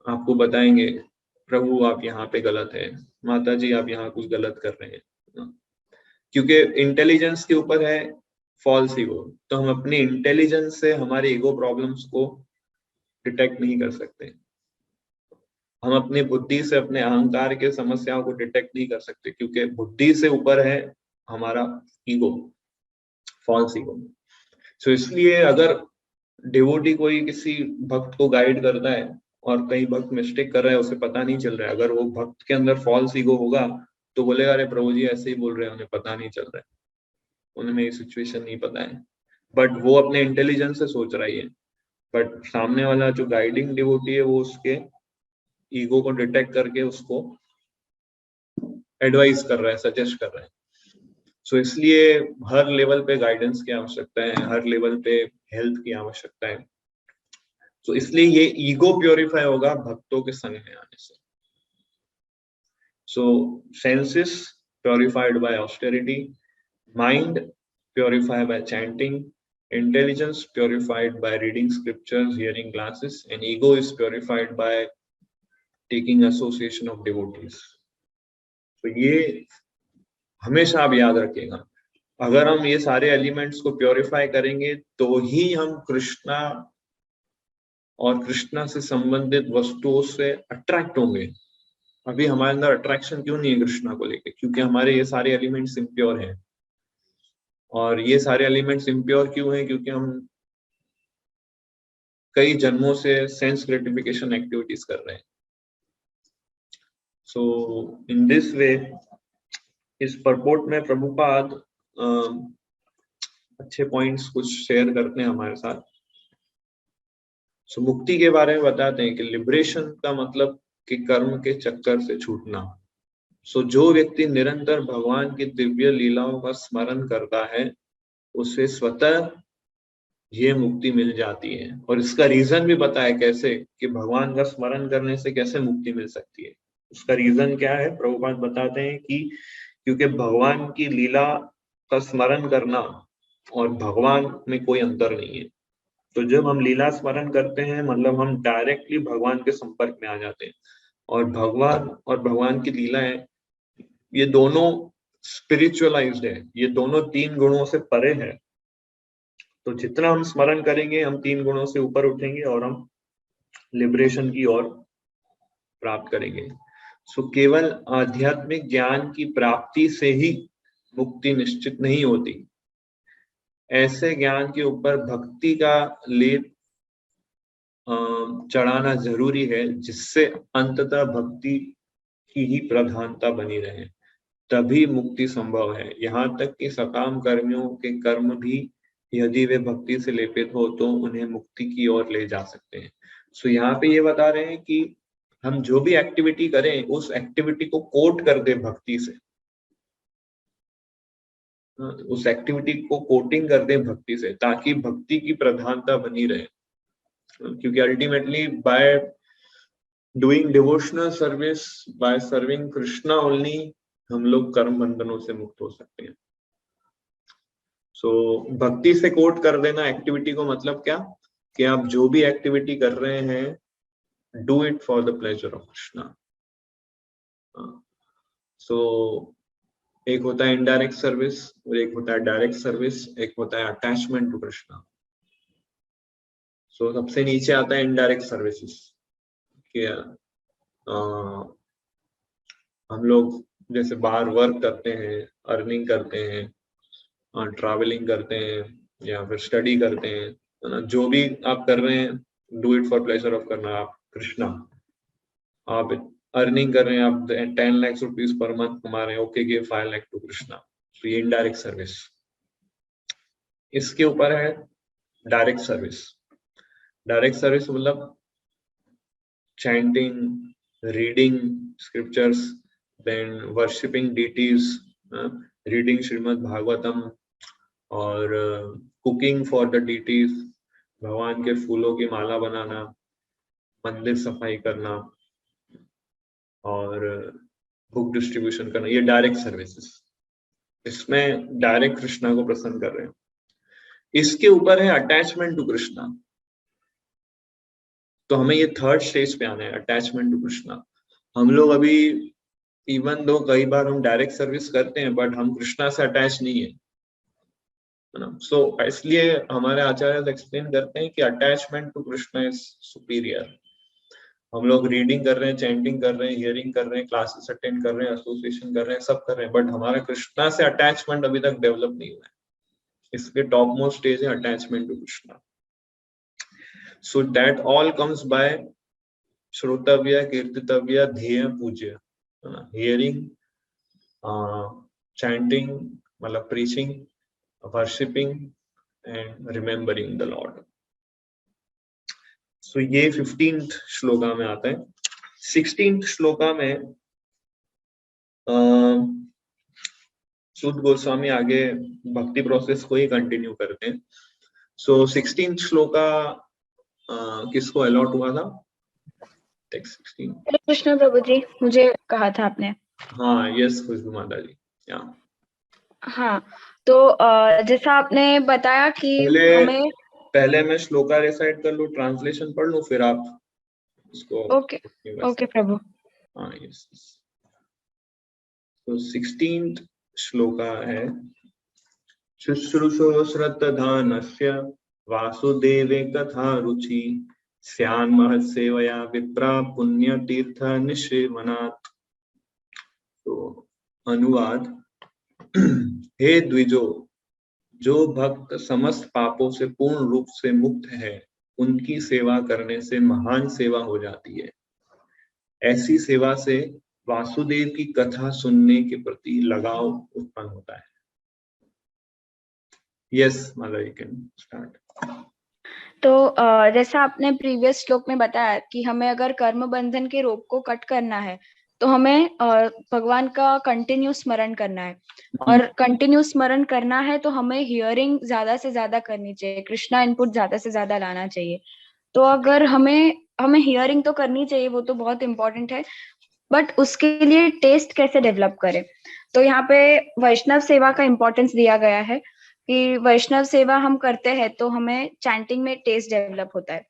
आपको बताएंगे प्रभु आप यहाँ पे गलत है, माता जी आप यहाँ कुछ गलत कर रहे हैं। क्योंकि इंटेलिजेंस के ऊपर है फॉल्स ईगो, तो हम अपनी इंटेलिजेंस से हमारे ईगो प्रॉब्लम्स को डिटेक्ट नहीं कर सकते। हम अपनी बुद्धि से अपने अहंकार के समस्याओं को डिटेक्ट नहीं कर सकते, क्योंकि बुद्धि से ऊपर है हमारा ईगो, फॉल्स ईगो। सो इसलिए अगर डिवोटी कोई किसी भक्त को गाइड करता है और कई भक्त मिस्टेक कर रहा है, उसे पता नहीं चल रहा है, अगर वो भक्त के अंदर फॉल्स ईगो होगा तो बोलेगा अरे प्रभु जी ऐसे ही बोल रहे हैं, उन्हें पता नहीं चल रहा है, उन्हें ये सिचुएशन नहीं पता है। बट वो अपने इंटेलिजेंस से सोच रही है, बट सामने वाला जो गाइडिंग डिवोटी है वो उसके ईगो को डिटेक्ट करके उसको एडवाइस कर रहा है, सजेस्ट कर रहा है। सो इसलिए हर लेवल पे गाइडेंस की आवश्यकता है, हर लेवल पे हेल्थ की आवश्यकता है। तो इसलिए ये ईगो प्योरीफाई होगा भक्तों के संग में आने से। So senses purified by austerity, mind purified by chanting, intelligence purified by reading scriptures, hearing classes, and ego is purified by taking association of devotees. तो ये हमेशा आप याद रखिएगा, अगर हम ये सारे एलिमेंट्स को प्योरीफाई करेंगे तो ही हम कृष्णा और कृष्णा से संबंधित वस्तुओं से अट्रैक्ट होंगे। अभी हमारे अंदर अट्रैक्शन क्यों नहीं है कृष्णा को लेके? क्योंकि हमारे ये सारे एलिमेंट्स इम्प्योर हैं। और ये सारे एलिमेंट्स इम्प्योर क्यों हैं? क्योंकि हम कई जन्मों से सेंस ग्रेटिफिकेशन एक्टिविटीज कर रहे हैं। सो इन दिस वे, इस परपोर्ट में प्रभुपाद अच्छे पॉइंट्स कुछ शेयर करते हैं हमारे साथ। सो मुक्ति के बारे में बताते हैं कि लिबरेशन का मतलब कि कर्म के चक्कर से छूटना। सो जो व्यक्ति निरंतर भगवान की दिव्य लीलाओं का स्मरण करता है उसे स्वतः ये मुक्ति मिल जाती है। और इसका रीजन भी बताया कैसे, कि भगवान का स्मरण करने से कैसे मुक्ति मिल सकती है। उसका रीजन क्या है? प्रभुपाद बताते हैं कि क्योंकि भगवान की लीला का स्मरण करना और भगवान में कोई अंतर नहीं है। तो जब हम लीला स्मरण करते हैं मतलब हम डायरेक्टली भगवान के संपर्क में आ जाते हैं। और भगवान और भगवान की लीलाएं ये दोनों स्पिरिचुअलाइज्ड है, ये दोनों 3 गुणों से परे है। तो जितना हम स्मरण करेंगे हम 3 गुणों से ऊपर उठेंगे और हम लिबरेशन की ओर प्राप्त करेंगे। सो केवल आध्यात्मिक ज्ञान की प्राप्ति से ही मुक्ति निश्चित नहीं होती। ऐसे ज्ञान के ऊपर भक्ति का लेप चढ़ाना जरूरी है, जिससे अंततः भक्ति की ही प्रधानता बनी रहे, तभी मुक्ति संभव है। यहाँ तक कि सकाम कर्मियों के कर्म भी यदि वे भक्ति से लेपित हो तो उन्हें मुक्ति की ओर ले जा सकते हैं। सो यहाँ पे ये बता रहे हैं कि हम जो भी एक्टिविटी करें उस एक्टिविटी को कोट कर दे भक्ति से, उस एक्टिविटी को कोटिंग कर दे भक्ति से, ताकि भक्ति की प्रधानता बनी रहे। क्योंकि ultimately by doing devotional service, by serving Krishna only, हम लोग कर्म बंधनों से मुक्त हो सकते हैं। सो भक्ति से कोट कर देना एक्टिविटी को मतलब क्या, कि आप जो भी एक्टिविटी कर रहे हैं do it for the pleasure of Krishna. So एक होता है इनडायरेक्ट सर्विस और एक होता है डायरेक्ट सर्विस, एक होता है अटैचमेंट टू कृष्णा। सो सबसे नीचे आता है इनडायरेक्ट सर्विसेज। हम लोग जैसे बाहर वर्क करते हैं, अर्निंग करते हैं, ट्रैवलिंग करते हैं या फिर स्टडी करते हैं, है ना, जो भी आप कर रहे हैं do it for pleasure of करना आप कृष्णा। आप अर्निंग कर रहे हैं, आप 10 लाख रुपीज पर मंथ कमा रहे हैं, okay give 5 lakh to Krishna. तो ये इनडायरेक्ट सर्विस। इसके ऊपर है डायरेक्ट सर्विस। डायरेक्ट सर्विस मतलब chanting, reading scriptures, then worshipping deities, reading Srimad Bhagavatam और cooking for the deities, भगवान के फूलों की माला बनाना, मंदिर सफाई करना और बुक डिस्ट्रीब्यूशन करना, ये डायरेक्ट सर्विसेज। इसमें डायरेक्ट कृष्णा को प्रसन्न कर रहे हैं। इसके ऊपर है अटैचमेंट टू कृष्णा। तो हमें ये थर्ड स्टेज पे आना है, अटैचमेंट टू कृष्णा। हम लोग अभी इवन दो कई बार हम डायरेक्ट सर्विस करते हैं बट हम कृष्णा से अटैच नहीं है ना। सो इसलिए हमारे आचार्य एक्सप्लेन करते हैं कि attachment to Krishna is superior. हम लोग रीडिंग कर रहे हैं, चैंटिंग कर रहे हैं, हियरिंग कर रहे हैं, क्लासेस अटेंड कर रहे हैं, एसोसिएशन कर रहे हैं, सब कर रहे हैं, बट हमारा कृष्णा से अटैचमेंट अभी तक डेवलप नहीं हुआ है। इसके टॉप मोस्ट स्टेज है attachment to Krishna. So that all comes by श्रोतव्य, कीर्तितव्य, ध्येय, पूज्य। हियरिंग, chanting मतलब preaching, worshipping and remembering the Lord. So ये 15th श्लोका में आता है। 16th श्लोका में सूत गोस्वामी आगे भक्ति प्रोसेस को ही कंटिन्यू करते हैं। So 16th श्लोका किसको अलॉट हुआ था? टेक्स्ट 16। हरे कृष्ण प्रभु जी, मुझे कहा था आपने। हाँ यस खुशबू माता जी। या हाँ, तो जैसा आपने बताया कि हमें पहले मैं श्लोका रिसाइट कर लूं, ट्रांसलेशन पढ़ लूं, फिर आप उसको। ओके ओके प्रभु। हाँ यस। तो 16th श्लोका है, शुश्रूषो श्रद्धानस्य वासुदेवे कथा रुचि स्यान्महत्सेवया विप्रा पुण्य तीर्थ निषेवनात्। तो अनुवाद, हे द्विजो, जो भक्त समस्त पापों से पूर्ण रूप से मुक्त है, उनकी सेवा करने से महान सेवा हो जाती है। ऐसी सेवा से वासुदेव की कथा सुनने के प्रति लगाव उत्पन्न होता है। Yes Mala, you can start. तो जैसा आपने प्रीवियस श्लोक में बताया कि हमें अगर कर्म बंधन के रोग को कट करना है तो हमें भगवान का कंटिन्यू स्मरण करना है, और कंटिन्यू स्मरण करना है तो हमें हियरिंग ज्यादा से ज्यादा करनी चाहिए, कृष्णा इनपुट ज्यादा से ज्यादा लाना चाहिए। तो अगर हमें हियरिंग तो करनी चाहिए, वो तो बहुत इंपॉर्टेंट है, बट उसके लिए टेस्ट कैसे डेवलप करें? तो यहाँ पे वैष्णव सेवा का इम्पोर्टेंस दिया गया है कि वैष्णव सेवा हम करते हैं तो हमें चैंटिंग में टेस्ट डेवलप होता है।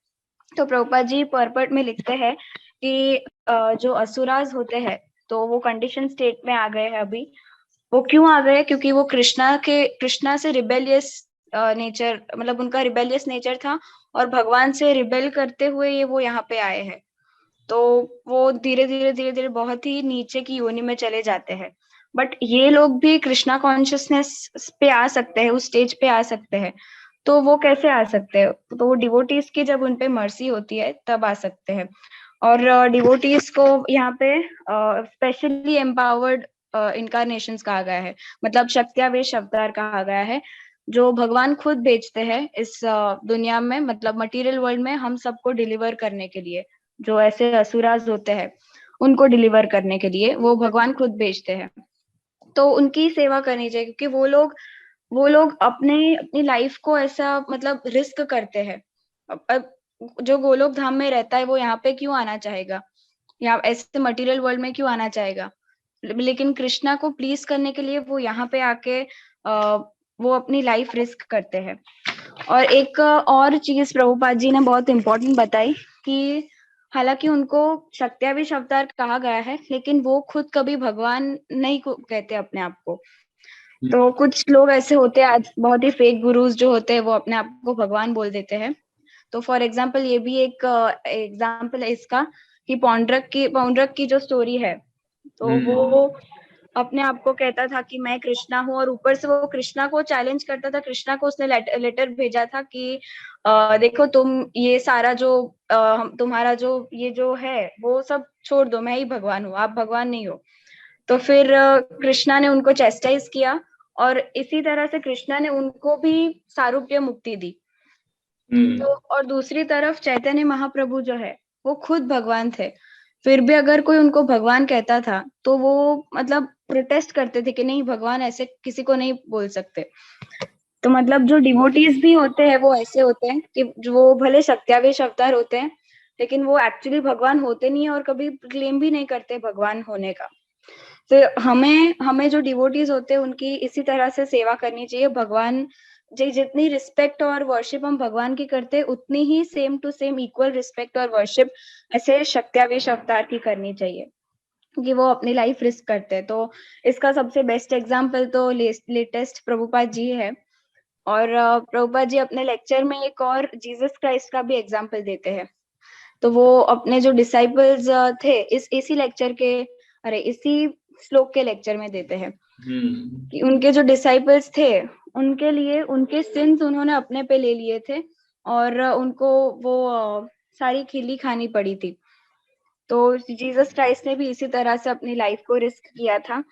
तो प्रभुपाद जी पर्पट में लिखते हैं कि जो असुराज होते हैं तो वो कंडीशन स्टेट में आ गए हैं अभी। वो क्यों आ गए? क्योंकि वो कृष्णा से रिबेलियस नेचर, मतलब उनका रिबेलियस नेचर था, और भगवान से रिबेल करते हुए ये वो यहाँ पे आए हैं। तो वो धीरे धीरे बहुत ही नीचे की योनि में चले जाते हैं। बट ये लोग भी कृष्णा कॉन्शियसनेस पे आ सकते हैं, उस स्टेज पे आ सकते हैं। तो वो कैसे आ सकते हैं? तो वो डिवोटीज की जब उनपे मर्सी होती है तब आ सकते हैं। और डिवोटीज को यहाँ पे स्पेशली एम्पावर्ड इनकारनेशंस कहा गया है, मतलब शक्त्यावेश अवतार कहा गया है, जो भगवान खुद भेजते हैं इस दुनिया में, मतलब मटेरियल वर्ल्ड में हम सबको डिलीवर करने के लिए। जो ऐसे असुराज होते हैं उनको डिलीवर करने के लिए वो भगवान खुद भेजते हैं। तो उनकी सेवा करनी चाहिए, क्योंकि वो लोग अपनी लाइफ को ऐसा मतलब रिस्क करते हैं। अब जो गोलोक धाम में रहता है वो यहाँ पे क्यों आना चाहेगा, या ऐसे मटेरियल वर्ल्ड में क्यों आना चाहेगा? लेकिन कृष्णा को प्लीज करने के लिए वो यहाँ पे आके वो अपनी लाइफ रिस्क करते हैं। और एक और चीज प्रभुपाद जी ने बहुत इम्पोर्टेंट बताई कि हालांकि उनको शक्त्यावेश अवतार कहा गया है, लेकिन वो खुद कभी भगवान नहीं कहते अपने आप को। तो कुछ लोग ऐसे होते हैं आज, बहुत ही फेक गुरुज जो होते हैं, वो अपने आप को भगवान बोल देते हैं। तो फॉर एग्जाम्पल ये भी एक एग्जाम्पल है इसका कि पौंड्रक की जो स्टोरी है, तो वो अपने आप को कहता था कि मैं कृष्णा हूँ, और ऊपर से वो कृष्णा को चैलेंज करता था। कृष्णा को उसने लेटर भेजा था कि देखो तुम ये सारा जो तुम्हारा जो ये जो है वो सब छोड़ दो, मैं ही भगवान हूँ, आप भगवान नहीं हो। तो फिर कृष्णा ने उनको चेस्टाइज किया, और इसी तरह से कृष्णा ने उनको भी सारूप्य मुक्ति दी। तो और दूसरी तरफ चैतन्य महाप्रभु जो है वो खुद भगवान थे, फिर भी अगर कोई उनको भगवान कहता था तो वो मतलब प्रोटेस्ट करते थे कि नहीं, भगवान ऐसे किसी को नहीं बोल सकते। तो मतलब जो डिवोटीज भी होते हैं वो ऐसे होते हैं कि वो भले शक्त्यावेश अवतार होते हैं, लेकिन वो एक्चुअली भगवान होते नहीं है और कभी क्लेम भी नहीं करते भगवान होने का। तो हमें जो डिवोटीज होते हैं उनकी इसी तरह से सेवा करनी चाहिए। भगवान जितनी रिस्पेक्ट और वर्शिप हम भगवान की करते हैं, उतनी ही same to same equal respect और वर्शिप ऐसे शक्त्यावेश अवतार की करनी चाहिए, क्योंकि वो अपनी लाइफ रिस्क करते हैं। तो इसका सबसे बेस्ट एग्जाम्पल तो लेटेस्ट प्रभुपाद जी है। और प्रभुपाद जी अपने लेक्चर में एक और जीसस क्राइस्ट का भी एग्जाम्पल देते हैं। तो वो अपने जो डिसाइपल्स थे इसी लेक्चर के इसी श्लोक के लेक्चर में देते हैं कि उनके जो डिसाइपल्स थे उनके लिए उनके सिंस उन्होंने अपने पे ले लिए थे, और उनको वो सारी खिल्ली खानी पड़ी थी। तो जीसस क्राइस्ट ने भी इसी तरह से अपनी लाइफ को रिस्क किया था।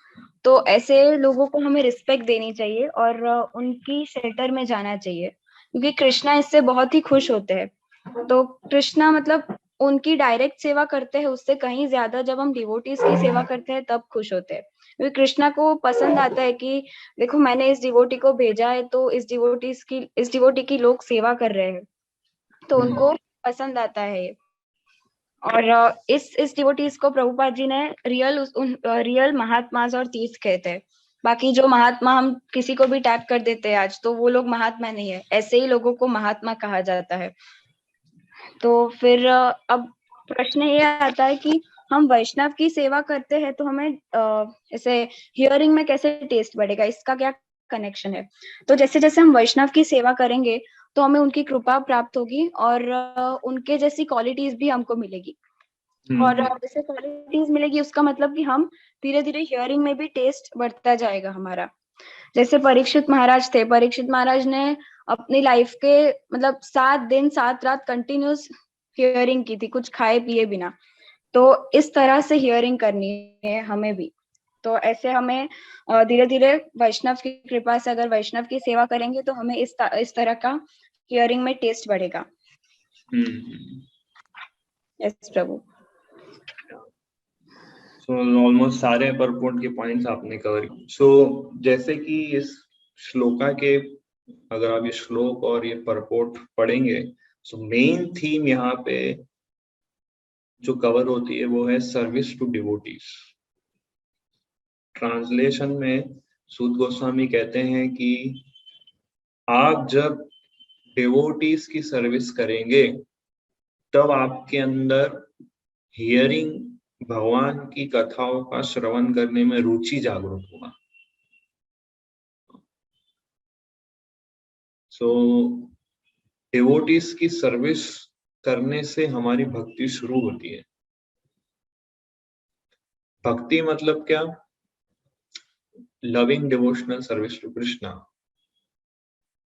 तो ऐसे लोगों को हमें रिस्पेक्ट देनी चाहिए और उनकी शेल्टर में जाना चाहिए, क्योंकि कृष्णा इससे बहुत ही खुश होते हैं। तो कृष्णा मतलब उनकी डायरेक्ट सेवा करते हैं उससे कहीं ज्यादा जब हम डिवोटीज की सेवा करते हैं तब खुश होते हैं, क्योंकि कृष्णा को पसंद आता है कि देखो मैंने इस डिवोटी को भेजा है तो इस डिवोटी की लोग सेवा कर रहे हैं। तो उनको पसंद आता है ये। और इस डिवोटीज को प्रभुपाद जी ने रियल महात्माज और तीर्थ कहते हैं। बाकी जो महात्मा हम किसी को भी टैग कर देते हैं आज, तो वो लोग महात्मा नहीं है, ऐसे ही लोगों को महात्मा कहा जाता है। तो फिर अब प्रश्न ये आता है कि हम वैष्णव की सेवा करते हैं तो हमें ऐसे हियरिंग में कैसे टेस्ट बढ़ेगा, इसका क्या कनेक्शन है? तो जैसे जैसे हम वैष्णव की सेवा करेंगे तो हमें उनकी कृपा प्राप्त होगी और उनके जैसी क्वालिटीज भी हमको मिलेगी। और जैसे क्वालिटीज मिलेगी उसका मतलब कि हम धीरे धीरे हियरिंग में भी टेस्ट बढ़ता जाएगा हमारा। जैसे परीक्षित महाराज थे, परीक्षित महाराज ने अपनी लाइफ के मतलब 7 दिन 7 रात कंटिन्यूस हियरिंग की थी, कुछ खाए पिए बिना। तो इस तरह से हियरिंग करनी है हमें भी। तो ऐसे हमें धीरे धीरे वैष्णव की कृपा से अगर वैष्णव की सेवा करेंगे तो हमें इस तरह का हियरिंग में टेस्ट बढ़ेगा। यस प्रभु। सो ऑलमोस्ट सारे परपोर्ट के पॉइंट्स आपने कवर किए। सो जैसे कि इस श्लोका के, अगर आप ये श्लोक और ये परपोर्ट पढ़ेंगे, सो मेन थीम यहाँ पे जो कवर होती है वो है सर्विस टू डिवोटीज। ट्रांसलेशन में सूत गोस्वामी कहते हैं कि आप जब डिवोटीज की सर्विस करेंगे तब आपके अंदर हियरिंग, भगवान की कथाओं का श्रवण करने में रुचि जागरूक होगा। सो डिवोटीज की सर्विस करने से हमारी भक्ति शुरू होती है। भक्ति मतलब क्या? Loving devotional service to Krishna.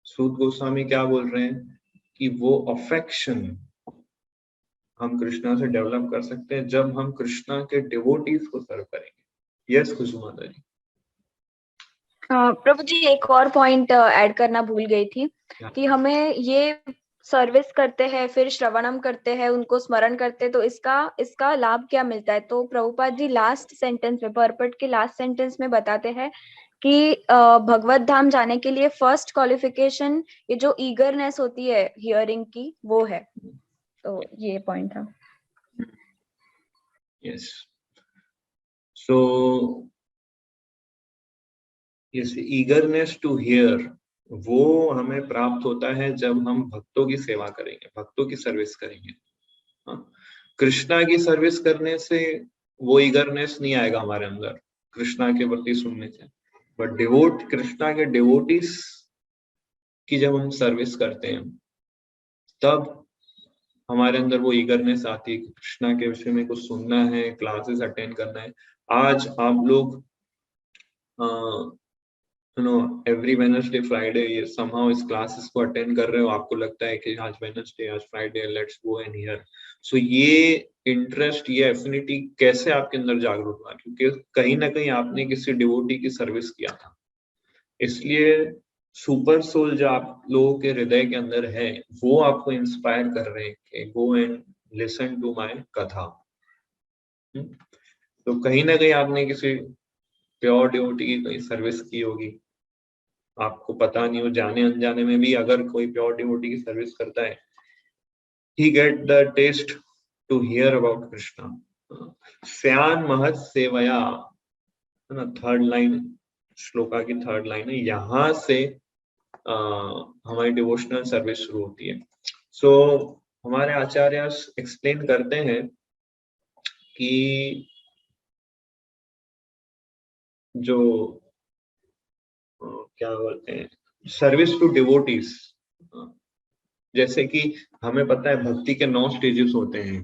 Suta Goswami क्या बोल रहे हैं कि वो अफेक्शन हम कृष्णा से डेवलप कर सकते हैं जब हम कृष्णा के डिवोटीज को सर्व करेंगे। यस कुसुमाता जी। प्रभु जी एक और पॉइंट ऐड करना भूल गई थी कि हमें ये सर्विस करते हैं, फिर श्रवणम करते हैं, उनको स्मरण करते हैं, तो इसका लाभ क्या मिलता है? तो प्रभुपाद जी लास्ट सेंटेंस में, परपट के लास्ट सेंटेंस में बताते हैं कि भगवत धाम जाने के लिए फर्स्ट क्वालिफिकेशन ये जो ईगरनेस होती है हियरिंग की वो है। तो ये पॉइंट था। Yes. So yes, eagerness to hear वो हमें प्राप्त होता है जब हम भक्तों की सेवा करेंगे, भक्तों की सर्विस करेंगे। कृष्णा की सर्विस करने से वो ईगरनेस नहीं आएगा हमारे अंदर कृष्णा के प्रति सुनने से, बट कृष्णा के डिवोटीज की जब हम सर्विस करते हैं तब हमारे अंदर वो ईगरनेस आती है कि कृष्णा के विषय में कुछ सुनना है, क्लासेस अटेंड करना है। आज आप लोग एवरी वेडनेसडे फ्राइडे ये समहाउ इस क्लासेस को अटेंड कर रहे हो, आपको लगता है कि आज वेडनेसडे, आज Friday, let's go and hear. So ये इंटरेस्ट, ये एफिनिटी कैसे आपके अंदर जागरूक हुआ? क्योंकि कहीं ना कहीं आपने किसी डिवोटी की सर्विस किया था। इसलिए सुपर सोल जो आप लोगों के हृदय के अंदर है वो आपको इंस्पायर कर रहे हैं कि go and listen to my katha. तो कहीं ना कहीं आपने किसी प्योर डिवोटी की कोई सर्विस की होगी, आपको पता नहीं हो, जाने अनजाने में भी अगर कोई प्योर डिवोटी की सर्विस करता है, he get the taste to hear about Krishna. स्यान महत सेवया, है ना, थर्ड लाइन श्लोका की थर्ड लाइन है, यहाँ से हमारी डिवोशनल सर्विस शुरू होती है। सो हमारे आचार्य एक्सप्लेन करते हैं कि जो क्या बोलते हैं सर्विस टू डिवोटीज, जैसे कि हमें पता है भक्ति के 9 स्टेजेस होते हैं।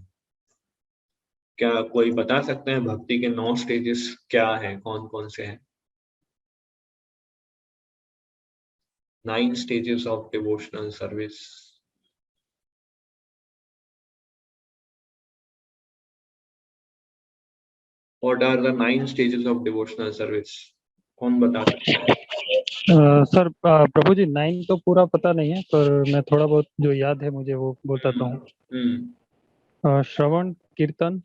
क्या कोई बता सकते हैं भक्ति के 9 स्टेजेस क्या है, कौन कौन से हैं? 9 stages of devotional service. What are the 9 stages of devotional service? कौन बता सकता है? सर प्रभु जी 9 तो पूरा पता नहीं है, पर मैं थोड़ा बहुत जो याद है मुझे वो बताता हूँ। श्रवण कीर्तन,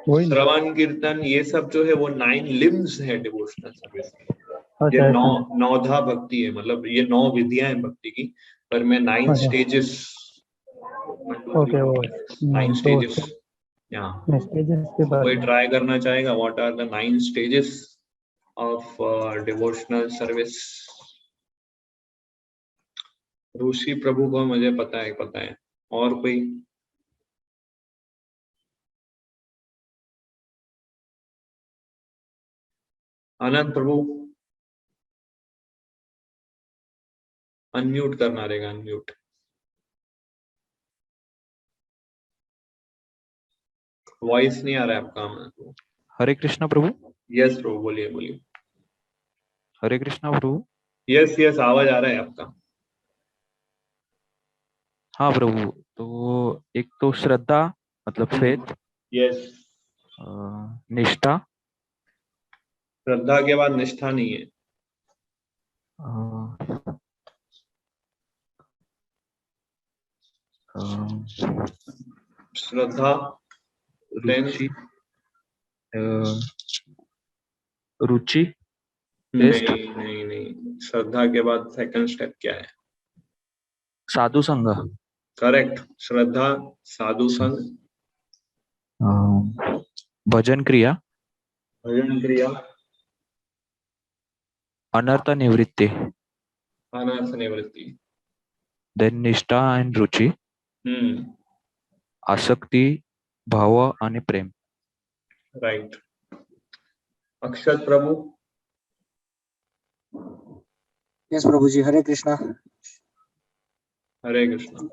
श्रवण कीर्तन ये सब जो है वो 9 लिम्स है डिवोशनल सर्विस की। ये 9 भक्ति है, मतलब ये 9 विधियां हैं भक्ति की, पर मैं 9 स्टेजेस ओके वो 9 तो stages. Yeah. स्टेजेस के बारे कोई में ट्राई करना चाहेगा? What are the 9 stages of devotional service? ऋषि प्रभु को मुझे पता है, और कोई? आनंद प्रभु अनम्यूट करना रहेगा, अनम्यूट। वॉइस नहीं आ रहा है आपका। हरे कृष्णा प्रभु। यस प्रभु, बोलिए बोलिए। हरे कृष्णा प्रभु। यस यस, आवाज आ रहा है आपका। हाँ प्रभु, तो एक तो श्रद्धा मतलब फेथ। यस। निष्ठा। श्रद्धा के बाद निष्ठा नहीं है। श्रद्धा, रुचि, रुचि। नहीं, श्रद्धा के बाद सेकंड स्टेप क्या है? साधु संग। करेक्ट। श्रद्धा, साधु संग, भजन क्रिया, भजन क्रिया, अनर्थ निवृत्ति, अनर्थ निवृत्ति, देन निष्ठा एंड रुचि, आसक्ति, भाव आणि प्रेम। राइट। अक्षत प्रभु। यस प्रभु जी, हरे कृष्णा। हरे कृष्णा।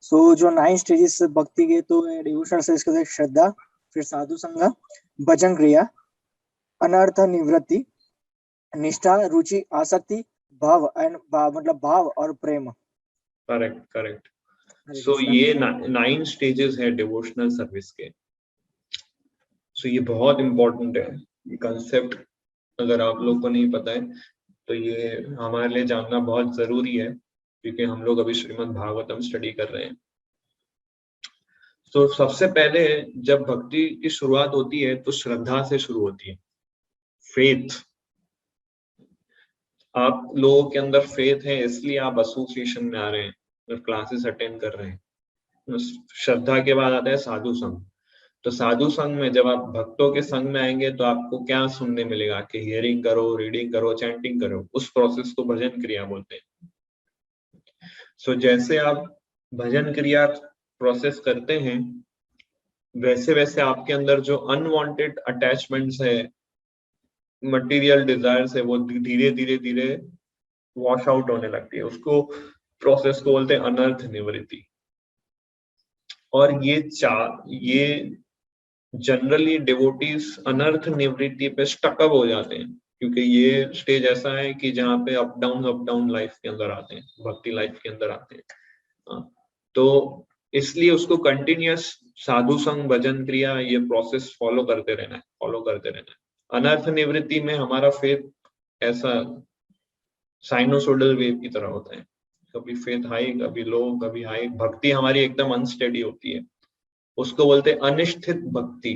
सो जो 9 स्टेजेस भक्ति के, तो डिवोशनल सर्विस के श्रद्धा, फिर साधु संग, भजन क्रिया, अनर्थ निवृत्ति, निष्ठा, रुचि, आसक्ति, भाव एंड मतलब भाव और प्रेम। Correct correct. सो ये 9 स्टेजेस है डिवोशनल सर्विस के। सो ये बहुत इंपॉर्टेंट है, ये कंसेप्ट अगर आप लोग को नहीं पता है तो ये हमारे लिए जानना बहुत जरूरी है, क्योंकि हम लोग अभी श्रीमद् भागवतम स्टडी कर रहे हैं। तो सबसे पहले जब भक्ति की शुरुआत होती है तो श्रद्धा से शुरू होती है, फेथ। आप लोगों के अंदर फेथ है, इसलिए आप एसोसिएशन में आ रहे हैं, क्लासेस अटेंड कर रहे हैं। श्रद्धा के बाद आता है साधु संग। तो साधु संग में जब आप भक्तों के संग में आएंगे तो आपको क्या सुनने मिलेगा कि हियरिंग करो, रीडिंग करो, चैंटिंग करो। उस प्रोसेस को भजन क्रिया बोलते हैं। सो जैसे आप भजन क्रिया प्रोसेस करते हैं, वैसे वैसे आपके अंदर जो अनवांटेड अटैचमेंट्स है, मटेरियल डिजायर्स है, वो धीरे धीरे धीरे वॉश आउट होने लगती है। उसको प्रोसेस को बोलते हैं अनर्थ निवृत्ति। और ये जनरली डिवोटीज अनर्थ निवृत्ति पे स्टकअप हो जाते हैं, क्योंकि ये स्टेज ऐसा है कि जहाँ पे अप डाउन लाइफ के अंदर आते हैं, भक्ति लाइफ के अंदर आते हैं। तो इसलिए उसको कंटिन्यूअस साधु संग, भजन क्रिया, ये प्रोसेस फॉलो करते रहना है। अनर्थ निवृत्ति में हमारा फेथ ऐसा साइनोसोडल वेव की तरह होता है, कभी फेथ हाई, कभी लो, कभी हाई। भक्ति हमारी एकदम अनस्टेडी होती है, उसको बोलते हैं अनिश्चित भक्ति।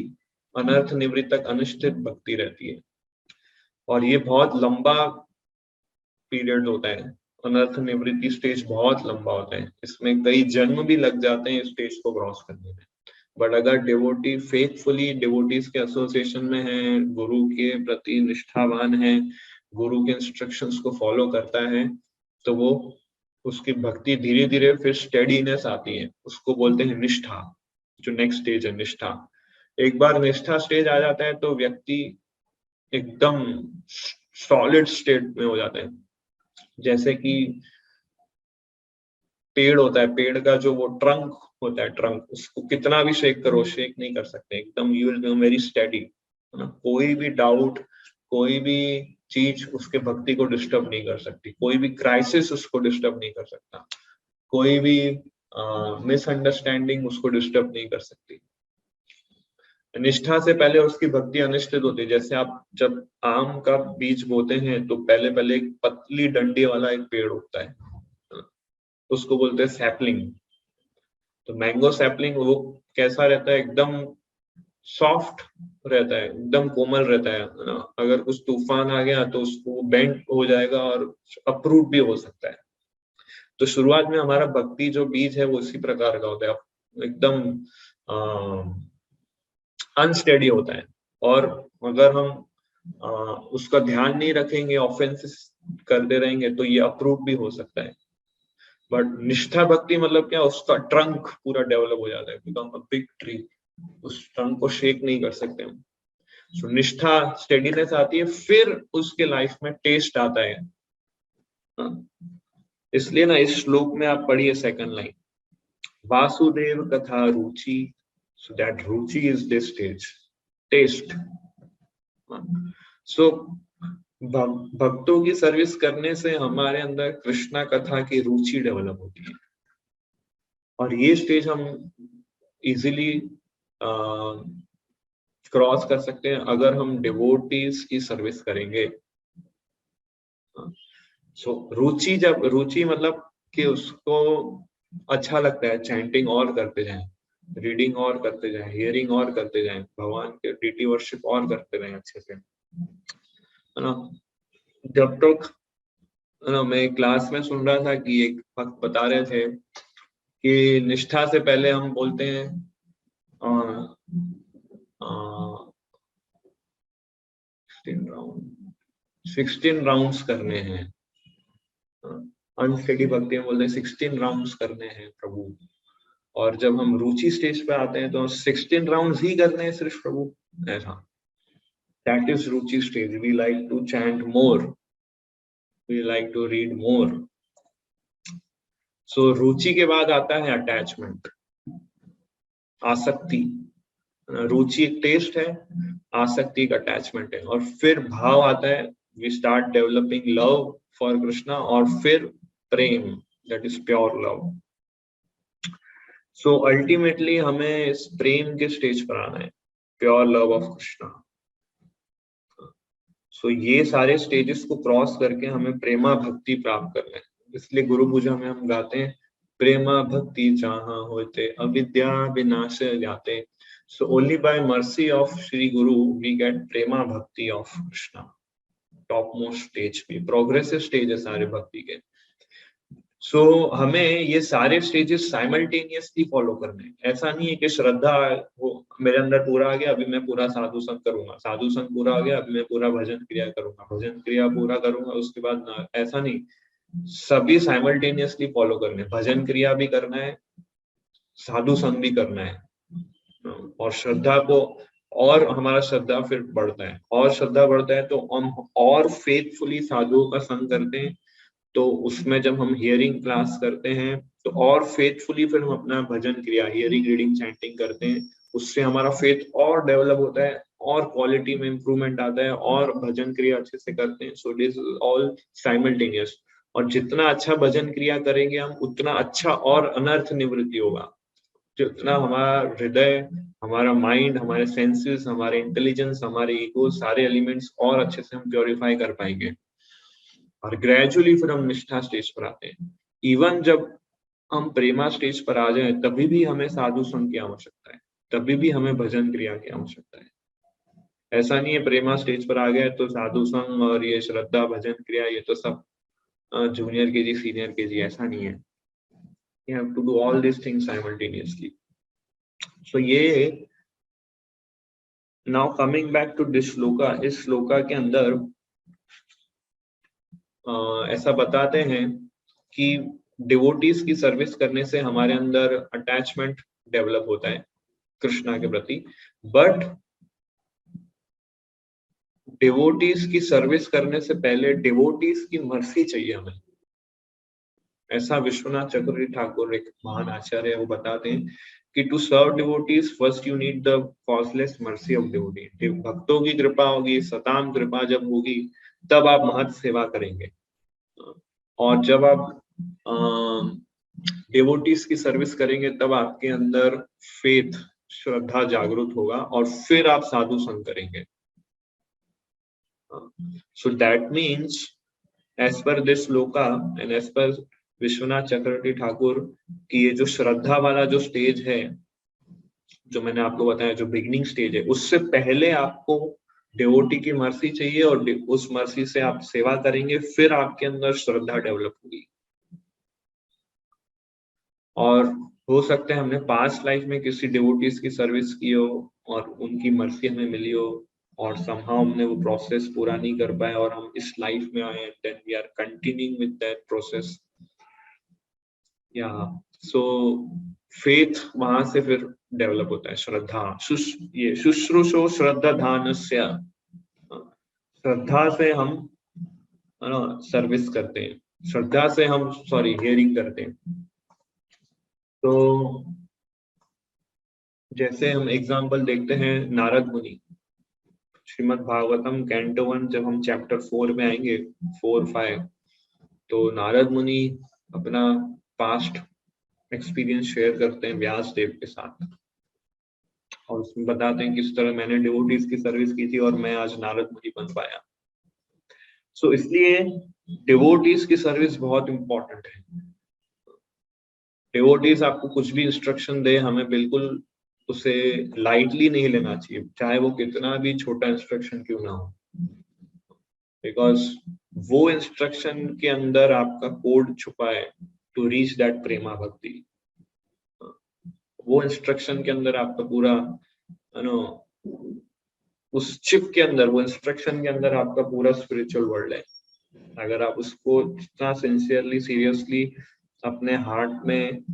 अनर्थ निवृत्ति तक अनिश्चित भक्ति रहती है, और ये बहुत लंबा पीरियड होता है। अनर्थ निवृत्ति स्टेज बहुत लंबा होता है, इसमें कई जन्म भी लग जाते हैं स्टेज को क्रॉस करने में। बट अगर डिवोटी फेथफुली डिवोटीज के एसोसिएशन में है, गुरु के प्रति निष्ठावान है, गुरु के इंस्ट्रक्शंस को फॉलो करता है, तो वो उसकी भक्ति धीरे धीरे फिर स्टेडीनेस आती है। उसको बोलते हैं निष्ठा, जो नेक्स्ट स्टेज है निष्ठा। एक बार निष्ठा स्टेज आ जाता है तो व्यक्ति एकदम सॉलिड स्टेट में हो जाता है। जैसे कि पेड़ होता है, पेड़ का जो वो ट्रंक होता है, ट्रंक, उसको कितना भी शेक करो, शेक नहीं कर सकते, एकदम you will be very steady, है ना। कोई भी डाउट, कोई भी चीज उसके भक्ति को डिस्टर्ब नहीं कर सकती, कोई भी क्राइसिस उसको डिस्टर्ब नहीं कर सकता, कोई भी मिसअंडरस्टैंडिंग उसको डिस्टर्ब नहीं कर सकती। निष्ठा से पहले उसकी भक्ति अनिश्चित होती है। जैसे आप जब आम का बीज बोते हैं तो पहले एक पतली डंडी वाला एक पेड़ उगता है, उसको बोलते हैं सैपलिंग। तो मैंगो सैपलिंग वो कैसा रहता है, एकदम सॉफ्ट रहता है, एकदम कोमल रहता है ना। अगर कुछ तूफान आ गया तो उसको बेंड हो जाएगा और अप्रूट भी हो सकता है। तो शुरुआत में हमारा भक्ति जो बीज है वो इसी प्रकार का होता है। एकदम अनस्टेडी होता है, और अगर हम उसका ध्यान नहीं रखेंगे, ऑफेंसेस करते रहेंगे, तो ये अप्रूव भी हो सकता है। बट निष्ठा भक्ति मतलब क्या, उसका ट्रंक पूरा डेवलप हो जाता है, बिकम अ बिग ट्री, उस ट्रंक को शेक नहीं कर सकते हम। सो निष्ठा, स्टेडीनेस आती है, फिर उसके लाइफ में टेस्ट आता है। इसलिए ना इस श्लोक में आप पढ़िए सेकंड लाइन, वासुदेव कथा रुचि, सो दैट रुचि is this stage, taste. So भक्तों की सर्विस करने से हमारे अंदर कृष्णा कथा की रुचि डेवलप होती है, और ये स्टेज हम इजीली क्रॉस कर सकते हैं अगर हम डिवोटीज की सर्विस करेंगे। सो रुचि, जब रुचि मतलब कि उसको अच्छा लगता है, चैंटिंग और करते जाएं, रीडिंग और करते जाएं, हियरिंग और करते जाएं, भगवान के डीटी वर्शिप और करते रहें अच्छे से, है ना। जब तक मैं क्लास में सुन रहा था कि एक भक्त बता रहे थे कि निष्ठा से पहले हम बोलते हैं 16 राउंड्स करने हैं, अनस्टेडी भक्ति में बोलते हैं 16 राउंड्स करने हैं प्रभु, और जब हम रुचि स्टेज पे आते हैं तो 16 राउंड्स ही करने हैं सिर्फ प्रभु, ऐसा। दैट इज रुचि stage. We like to chant more, we like to read more. So रुचि के बाद आता है अटैचमेंट, आसक्ति। रुचि एक टेस्ट है, आसक्ति एक अटैचमेंट है, और फिर भाव आता है, we start developing love for Krishna, और फिर प्रेम, that is pure love. So ultimately हमें इस प्रेम के स्टेज पर आना है, pure love of Krishna. So ये सारे स्टेजेस को क्रॉस करके हमें प्रेमा भक्ति प्राप्त करना है। इसलिए गुरु पूजा में हम गाते हैं, प्रेमा भक्ति जहाँ होते अविद्या विनाश जाते। So only by mercy of Shri Guru we get prema bhakti of Krishna, topmost stage पे, progressive stage है सारे भक्ति के। So हमें ये सारे स्टेजेस साइमल्टेनियसली फॉलो करने हैं। ऐसा नहीं है कि श्रद्धा वो मेरे अंदर पूरा आ गया अभी मैं पूरा साधु संग करूंगा, साधु संग पूरा आ गया अभी मैं पूरा भजन क्रिया करूंगा, भजन क्रिया पूरा करूंगा उसके बाद ना, ऐसा नहीं, सभी साइमल्टेनियसली फॉलो करने। भजन क्रिया भी करना है, साधु संग भी करना है, और श्रद्धा को, और हमारा श्रद्धा फिर बढ़ता है, और श्रद्धा बढ़ता है तो हम और फेथफुली साधुओं का संग करते हैं। तो उसमें जब हम हियरिंग क्लास करते हैं तो और फेथफुली फिर हम अपना भजन क्रिया, हियरिंग, रीडिंग, चैंटिंग करते हैं, उससे हमारा फेथ और डेवलप होता है, और क्वालिटी में इंप्रूवमेंट आता है, और भजन क्रिया अच्छे से करते हैं। So this is all simultaneous. और जितना अच्छा भजन क्रिया करेंगे हम, उतना अच्छा और अनर्थ निवृत्ति होगा। जितना हमारा हृदय, हमारा माइंड, हमारे सेंसेस, हमारे इंटेलिजेंस, हमारे ईगो, सारे एलिमेंट्स और अच्छे से हम प्योरीफाई कर पाएंगे, और ग्रेजुअली फिर हम निष्ठा स्टेज पर आते हैं। इवन जब हम प्रेमा स्टेज पर आ जाए तभी भी हमें साधु संग की आवश्यकता है, तभी भी हमें भजन क्रिया की आवश्यकता है। ऐसा नहीं है प्रेमा स्टेज पर आ गए तो साधु संग और ये श्रद्धा भजन क्रिया ये तो सब जूनियर केजी सीनियर केजी, ऐसा नहीं है। You have to do all these things simultaneously. So ये now coming back to this shloka, इस श्लोका के अंदर ऐसा बताते हैं कि डिवोटीज की सर्विस करने से हमारे अंदर अटैचमेंट डेवलप होता है कृष्णा के प्रति, बट डिवोटीज की सर्विस करने से पहले डिवोटीज की मर्सी चाहिए हमें। ऐसा विश्वनाथ चक्रवर्ती ठाकुर, एक महान आचार्य है, वो बताते हैं कि to serve devotees first you need the causeless mercy of devotee. भक्तों की कृपा होगी, सताम कृपा जब होगी तब आप महत सेवा करेंगे, और जब आप डिवोटीज की सर्विस करेंगे तब आपके अंदर फेथ, श्रद्धा जागृत होगा, और फिर आप साधु संग करेंगे। So that means as per this shloka and as per Vishwanath चक्रवर्ती ठाकुर की ये जो श्रद्धा वाला जो स्टेज है, जो मैंने आपको बताया, जो बिगिनिंग स्टेज है, उससे पहले आपको डिवोटी की मर्सी चाहिए, और उस मर्सी से आप सेवा करेंगे, फिर आपके अंदर श्रद्धा डेवलप होगी। और हो सकता है हमने पास्ट लाइफ में किसी डिवोटीज की सर्विस की हो और उनकी मर्सी हमें मिली हो और somehow हमने वो प्रोसेस पूरा नहीं कर पाए और हम इस लाइफ में आए, then we are continuing with that process. या सो फेथ वहां से फिर डेवलप होता है। श्रद्धा, ये शुश्रूषो श्रद्धा दानस्य, श्रद्धा से हम सर्विस करते हैं, श्रद्धा से हम हियरिंग करते हैं। तो जैसे हम एग्जाम्पल देखते हैं नारद मुनि, श्रीमद् भागवतम कैंटो 1 जब हम चैप्टर 4 में आएंगे 4-5, तो नारद मुनि अपना पास्ट एक्सपीरियंस शेयर करते हैं व्यास देव के साथ और उसमें बताते हैं किस तरह मैंने डिवोटीज की सर्विस की थी और मैं आज नारद मुनि बन पाया। सो इसलिए डिवोटीज की सर्विस बहुत इंपॉर्टेंट है। डिवोटीज आपको कुछ भी इंस्ट्रक्शन दे, हमें बिल्कुल उसे लाइटली नहीं लेना चाहिए, चाहे वो कितना भी छोटा इंस्ट्रक्शन क्यों ना हो, बिकॉज वो इंस्ट्रक्शन के अंदर आपका कोड छुपा है टू रीच दैट प्रेमा भक्ति। वो इंस्ट्रक्शन के अंदर आपका पूरा उस चिप के अंदर, वो इंस्ट्रक्शन के अंदर आपका पूरा स्पिरिचुअल वर्ल्ड है। अगर आप उसको जितना सिंसियरली सीरियसली अपने हार्ट में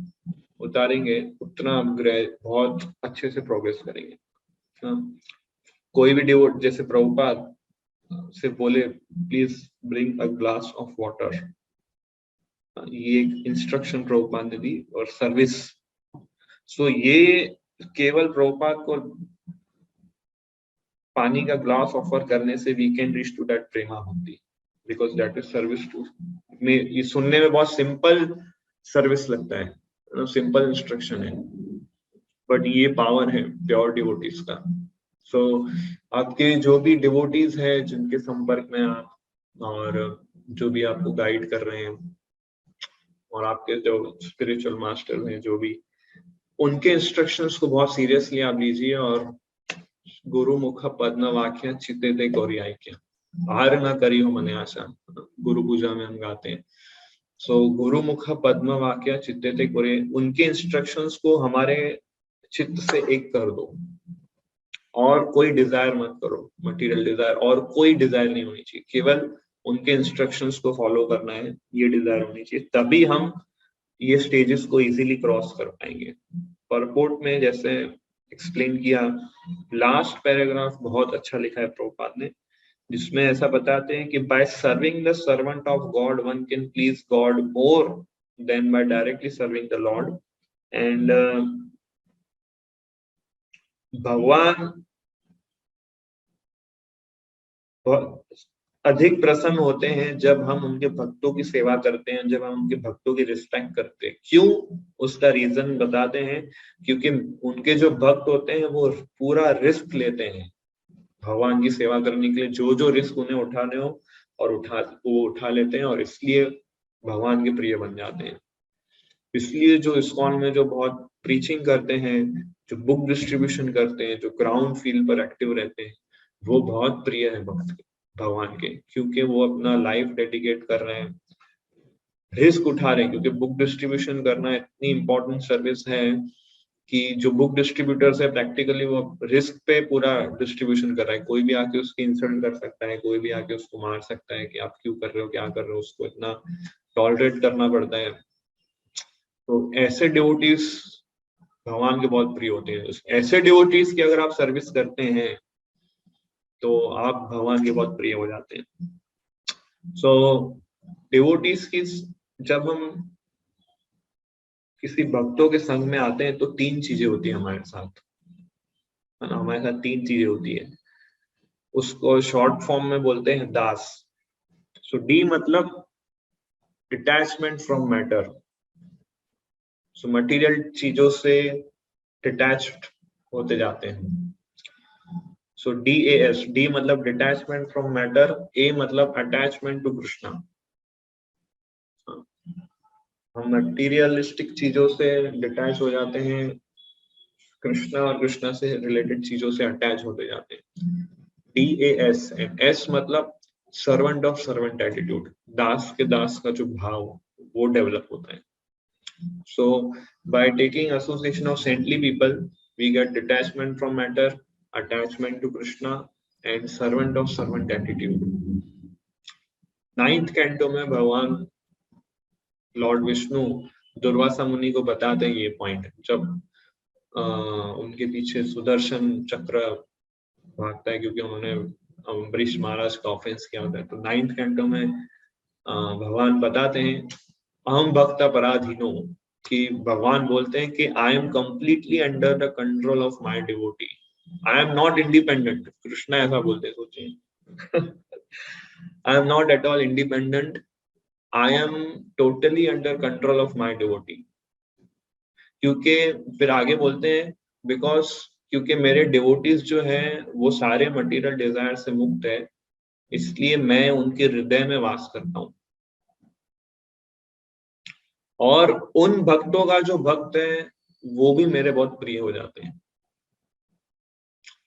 उतारेंगे उतना आप बहुत अच्छे से प्रोग्रेस करेंगे। कोई भी डिवोट जैसे प्रभुपाद से बोले please bring a glass of water, ये एक इंस्ट्रक्शन प्रभुपाद ने दी और सर्विस। सो ये केवल प्रभुपाद को पानी का ग्लास ऑफर करने से we can reach to that प्रेमा भक्ति, because that is service too. ये सुनने में बहुत सिंपल सर्विस लगता है, सिंपल इंस्ट्रक्शन है, बट ये पावर है प्योर डिवोटीज का। सो आपके जो भी डिवोटीज है जिनके संपर्क में आप और जो भी आपको गाइड कर रहे हैं और आपके जो स्पिरिचुअल मास्टर हैं जो भी, उनके इंस्ट्रक्शंस को बहुत सीरियसली आप लीजिए और गुरु मुख पद्म वाक्य चित्ते ते गौरियाक्य, हार ना करियो मने आशा, गुरु पूजा में हम गाते हैं। सो गुरु मुख पद्म वाक्य चित्ते ते गौरे, उनके इंस्ट्रक्शंस को हमारे चित्त से एक कर दो और कोई डिजायर मत करो, मटेरियल डिजायर और कोई डिजायर नहीं होनी चाहिए, केवल उनके इंस्ट्रक्शंस को फॉलो करना है, ये डिजायर होनी चाहिए, तभी हम ये स्टेजेस को इजीली क्रॉस कर पाएंगे। परपोर्ट में जैसे एक्सप्लेन किया, लास्ट पैराग्राफ बहुत अच्छा लिखा है प्रभुपाद ने, जिसमें ऐसा बताते हैं कि by serving the servant of God one can please God more than by directly serving the Lord. And भगवान अधिक प्रसन्न होते हैं जब हम उनके भक्तों की सेवा करते हैं, जब हम उनके भक्तों की रिस्पेक्ट करते हैं। क्यों? उसका रीजन बताते हैं, क्योंकि उनके जो भक्त होते हैं वो पूरा रिस्क लेते हैं भगवान की सेवा करने के लिए, जो रिस्क उन्हें उठाने हो और वो उठा लेते हैं और इसलिए भगवान के प्रिय बन जाते हैं। इसलिए जो इस्कॉन में जो बहुत प्रीचिंग करते हैं, जो बुक डिस्ट्रीब्यूशन करते हैं, जो ग्राउंड फील्ड पर एक्टिव रहते हैं, वो बहुत प्रिय है भक्त भगवान के, क्योंकि वो अपना लाइफ डेडिकेट कर रहे हैं, रिस्क उठा रहे हैं। क्योंकि बुक डिस्ट्रीब्यूशन करना इतनी इंपॉर्टेंट सर्विस है कि जो बुक डिस्ट्रीब्यूटर्स है प्रैक्टिकली वो रिस्क पे पूरा डिस्ट्रीब्यूशन कर रहा है। कोई भी आके उसकी इंसल्ट कर सकता है, कोई भी आके उसको मार सकता है कि आप क्यों कर रहे हो, क्या कर रहे हो, उसको इतना टॉलरेट करना पड़ता है। तो ऐसे डिवोटीज भगवान के बहुत प्रिय होते हैं। ऐसे डिवोटीज की अगर आप सर्विस करते हैं तो आप भगवान के बहुत प्रिय हो जाते हैं। सो डिवोटीज की जब हम किसी भक्तों के संग में आते हैं तो 3 चीजें होती है हमारे साथ, है ना, हमारे साथ 3 चीजें होती है। उसको शॉर्ट फॉर्म में बोलते हैं दास। सो डी मतलब detachment from matter. So material चीजों से डिटैच्ड होते जाते हैं। सो DAS, D मतलब डिटैचमेंट फ्रॉम मैटर, A मतलब अटैचमेंट टू कृष्णा। हम मटीरियलिस्टिक चीजों से डिटैच हो जाते हैं, कृष्णा और कृष्णा से रिलेटेड चीजों से अटैच होते जाते हैं। DAS, S मतलब सर्वेंट ऑफ सर्वेंट एटीट्यूड, दास के दास का जो भाव वो डेवलप होता है। So by taking association of saintly people, we get detachment from matter, attachment to Krishna, and servant of servant attitude. 9th canto में भगवान लॉर्ड विष्णु दुर्वासा मुनि को बताते हैं ये पॉइंट, जब उनके पीछे सुदर्शन चक्र भागता है क्योंकि उन्होंने अम्बरीश महाराज का ऑफेंस किया होता है। तो 9th कैंटो में भगवान बताते हैं अहम भक्त पराधीनो, कि भगवान बोलते हैं कि I am completely under the control of my devotee, I am not independent. Krishna ऐसा बोलते हैं, सोचिए I am not at all independent, I am totally under control of my devotee. क्योंकि फिर आगे बोलते हैं बिकॉज क्योंकि मेरे डिवोटीज जो हैं वो सारे मटेरियल डिजायर से मुक्त है, इसलिए मैं उनके हृदय में वास करता हूँ। और उन भक्तों का जो भक्त है वो भी मेरे बहुत प्रिय हो जाते हैं।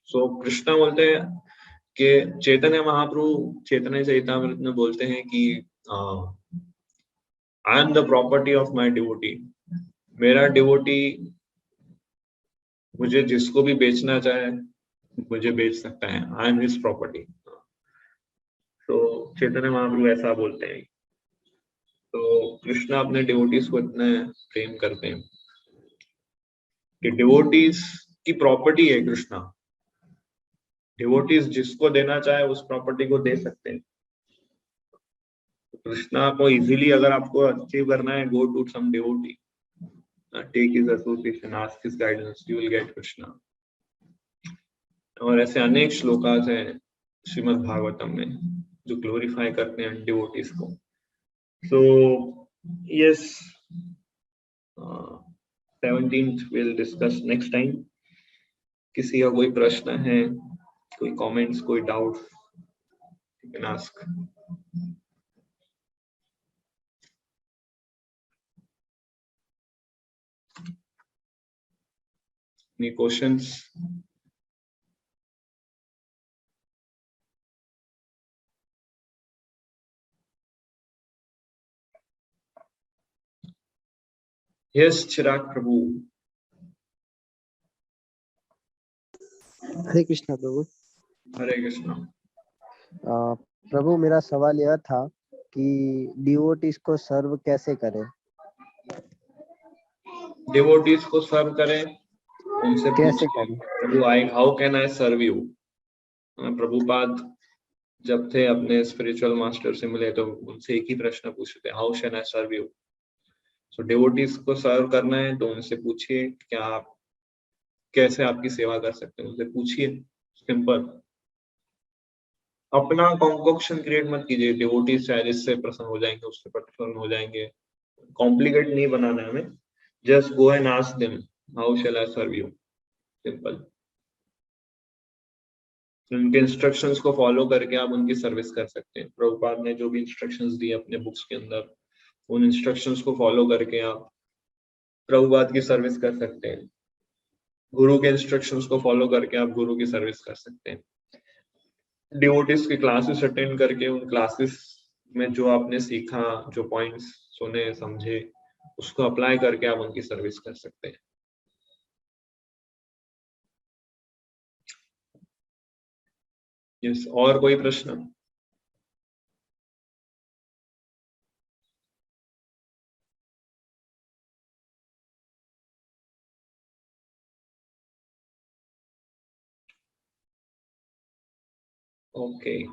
सो कृष्णा बोलते हैं कि चैतन्य महाप्रभु चैतन्य चरितामृत में बोलते हैं कि I am the property of my devotee. मेरा डिवोटी मुझे जिसको भी बेचना चाहे मुझे बेच सकता है, आई एम हिज प्रॉपर्टी। तो चैतन्य महाप्रभु ऐसा बोलते हैं। तो कृष्णा अपने डिवोटीज को इतने प्रेम करते हैं कि डिवोटीज की प्रॉपर्टी है कृष्णा, डिवोटीज जिसको देना चाहे उस प्रॉपर्टी को दे सकते हैं। कृष्णा को इजीली अगर आपको अचीव करना है, go to some devotee, take his association, ask his guidance, you will get Krishna. और ऐसे अनेक श्लोकास हैं श्रीमद् भागवतम में जो ग्लोरीफाई करते हैं डिवोटीज को। So yes, 17th we'll discuss next time. किसी का कोई प्रश्न है, कोई कमेंट्स, कोई doubt, you can ask. Any questions? Yes, चिराग प्रभु। हरे कृष्णा प्रभु। हरे कृष्णा। प्रभु मेरा सवाल यह था कि डिवोटीज को सर्व कैसे करें? डिवोटीज को सर्व करें, उनसे कैसे करें? प्रभु how can I serve you. Prabhupada जब थे अपने स्पिरिचुअल मास्टर से मिले तो उनसे एक ही प्रश्न पूछते थे, how can I serve you. So devotees को सर्व करना है तो उनसे पूछिए क्या आप कैसे आपकी सेवा कर सकते हैं, उनसे पूछिए, सिंपल। अपना कॉन्कोक्शन क्रिएट मत कीजिए, डिवोटीज चाहे जिससे प्रसन्न हो जाएंगे उससे प्रसन्न हो जाएंगे, कॉम्प्लिकेट नहीं बनाना है हमें। Just go and ask them how shall I serve you, simple. उनके इंस्ट्रक्शंस को फॉलो करके आप उनकी सर्विस कर सकते हैं। प्रभुपाद ने जो भी इंस्ट्रक्शंस दिए अपने बुक्स के अंदर, उन इंस्ट्रक्शंस को फॉलो करके आप प्रभुपाद की सर्विस कर सकते हैं। गुरु के इंस्ट्रक्शंस को फॉलो करके आप गुरु की सर्विस कर सकते हैं। डिवोटीज की क्लासेस अटेंड करके उन क्लासेस में जो आपने सीखा, जो पॉइंट्स सुने समझे, उसको अप्लाई करके आप उनकी सर्विस कर सकते हैं। यस, और कोई प्रश्न? ओके।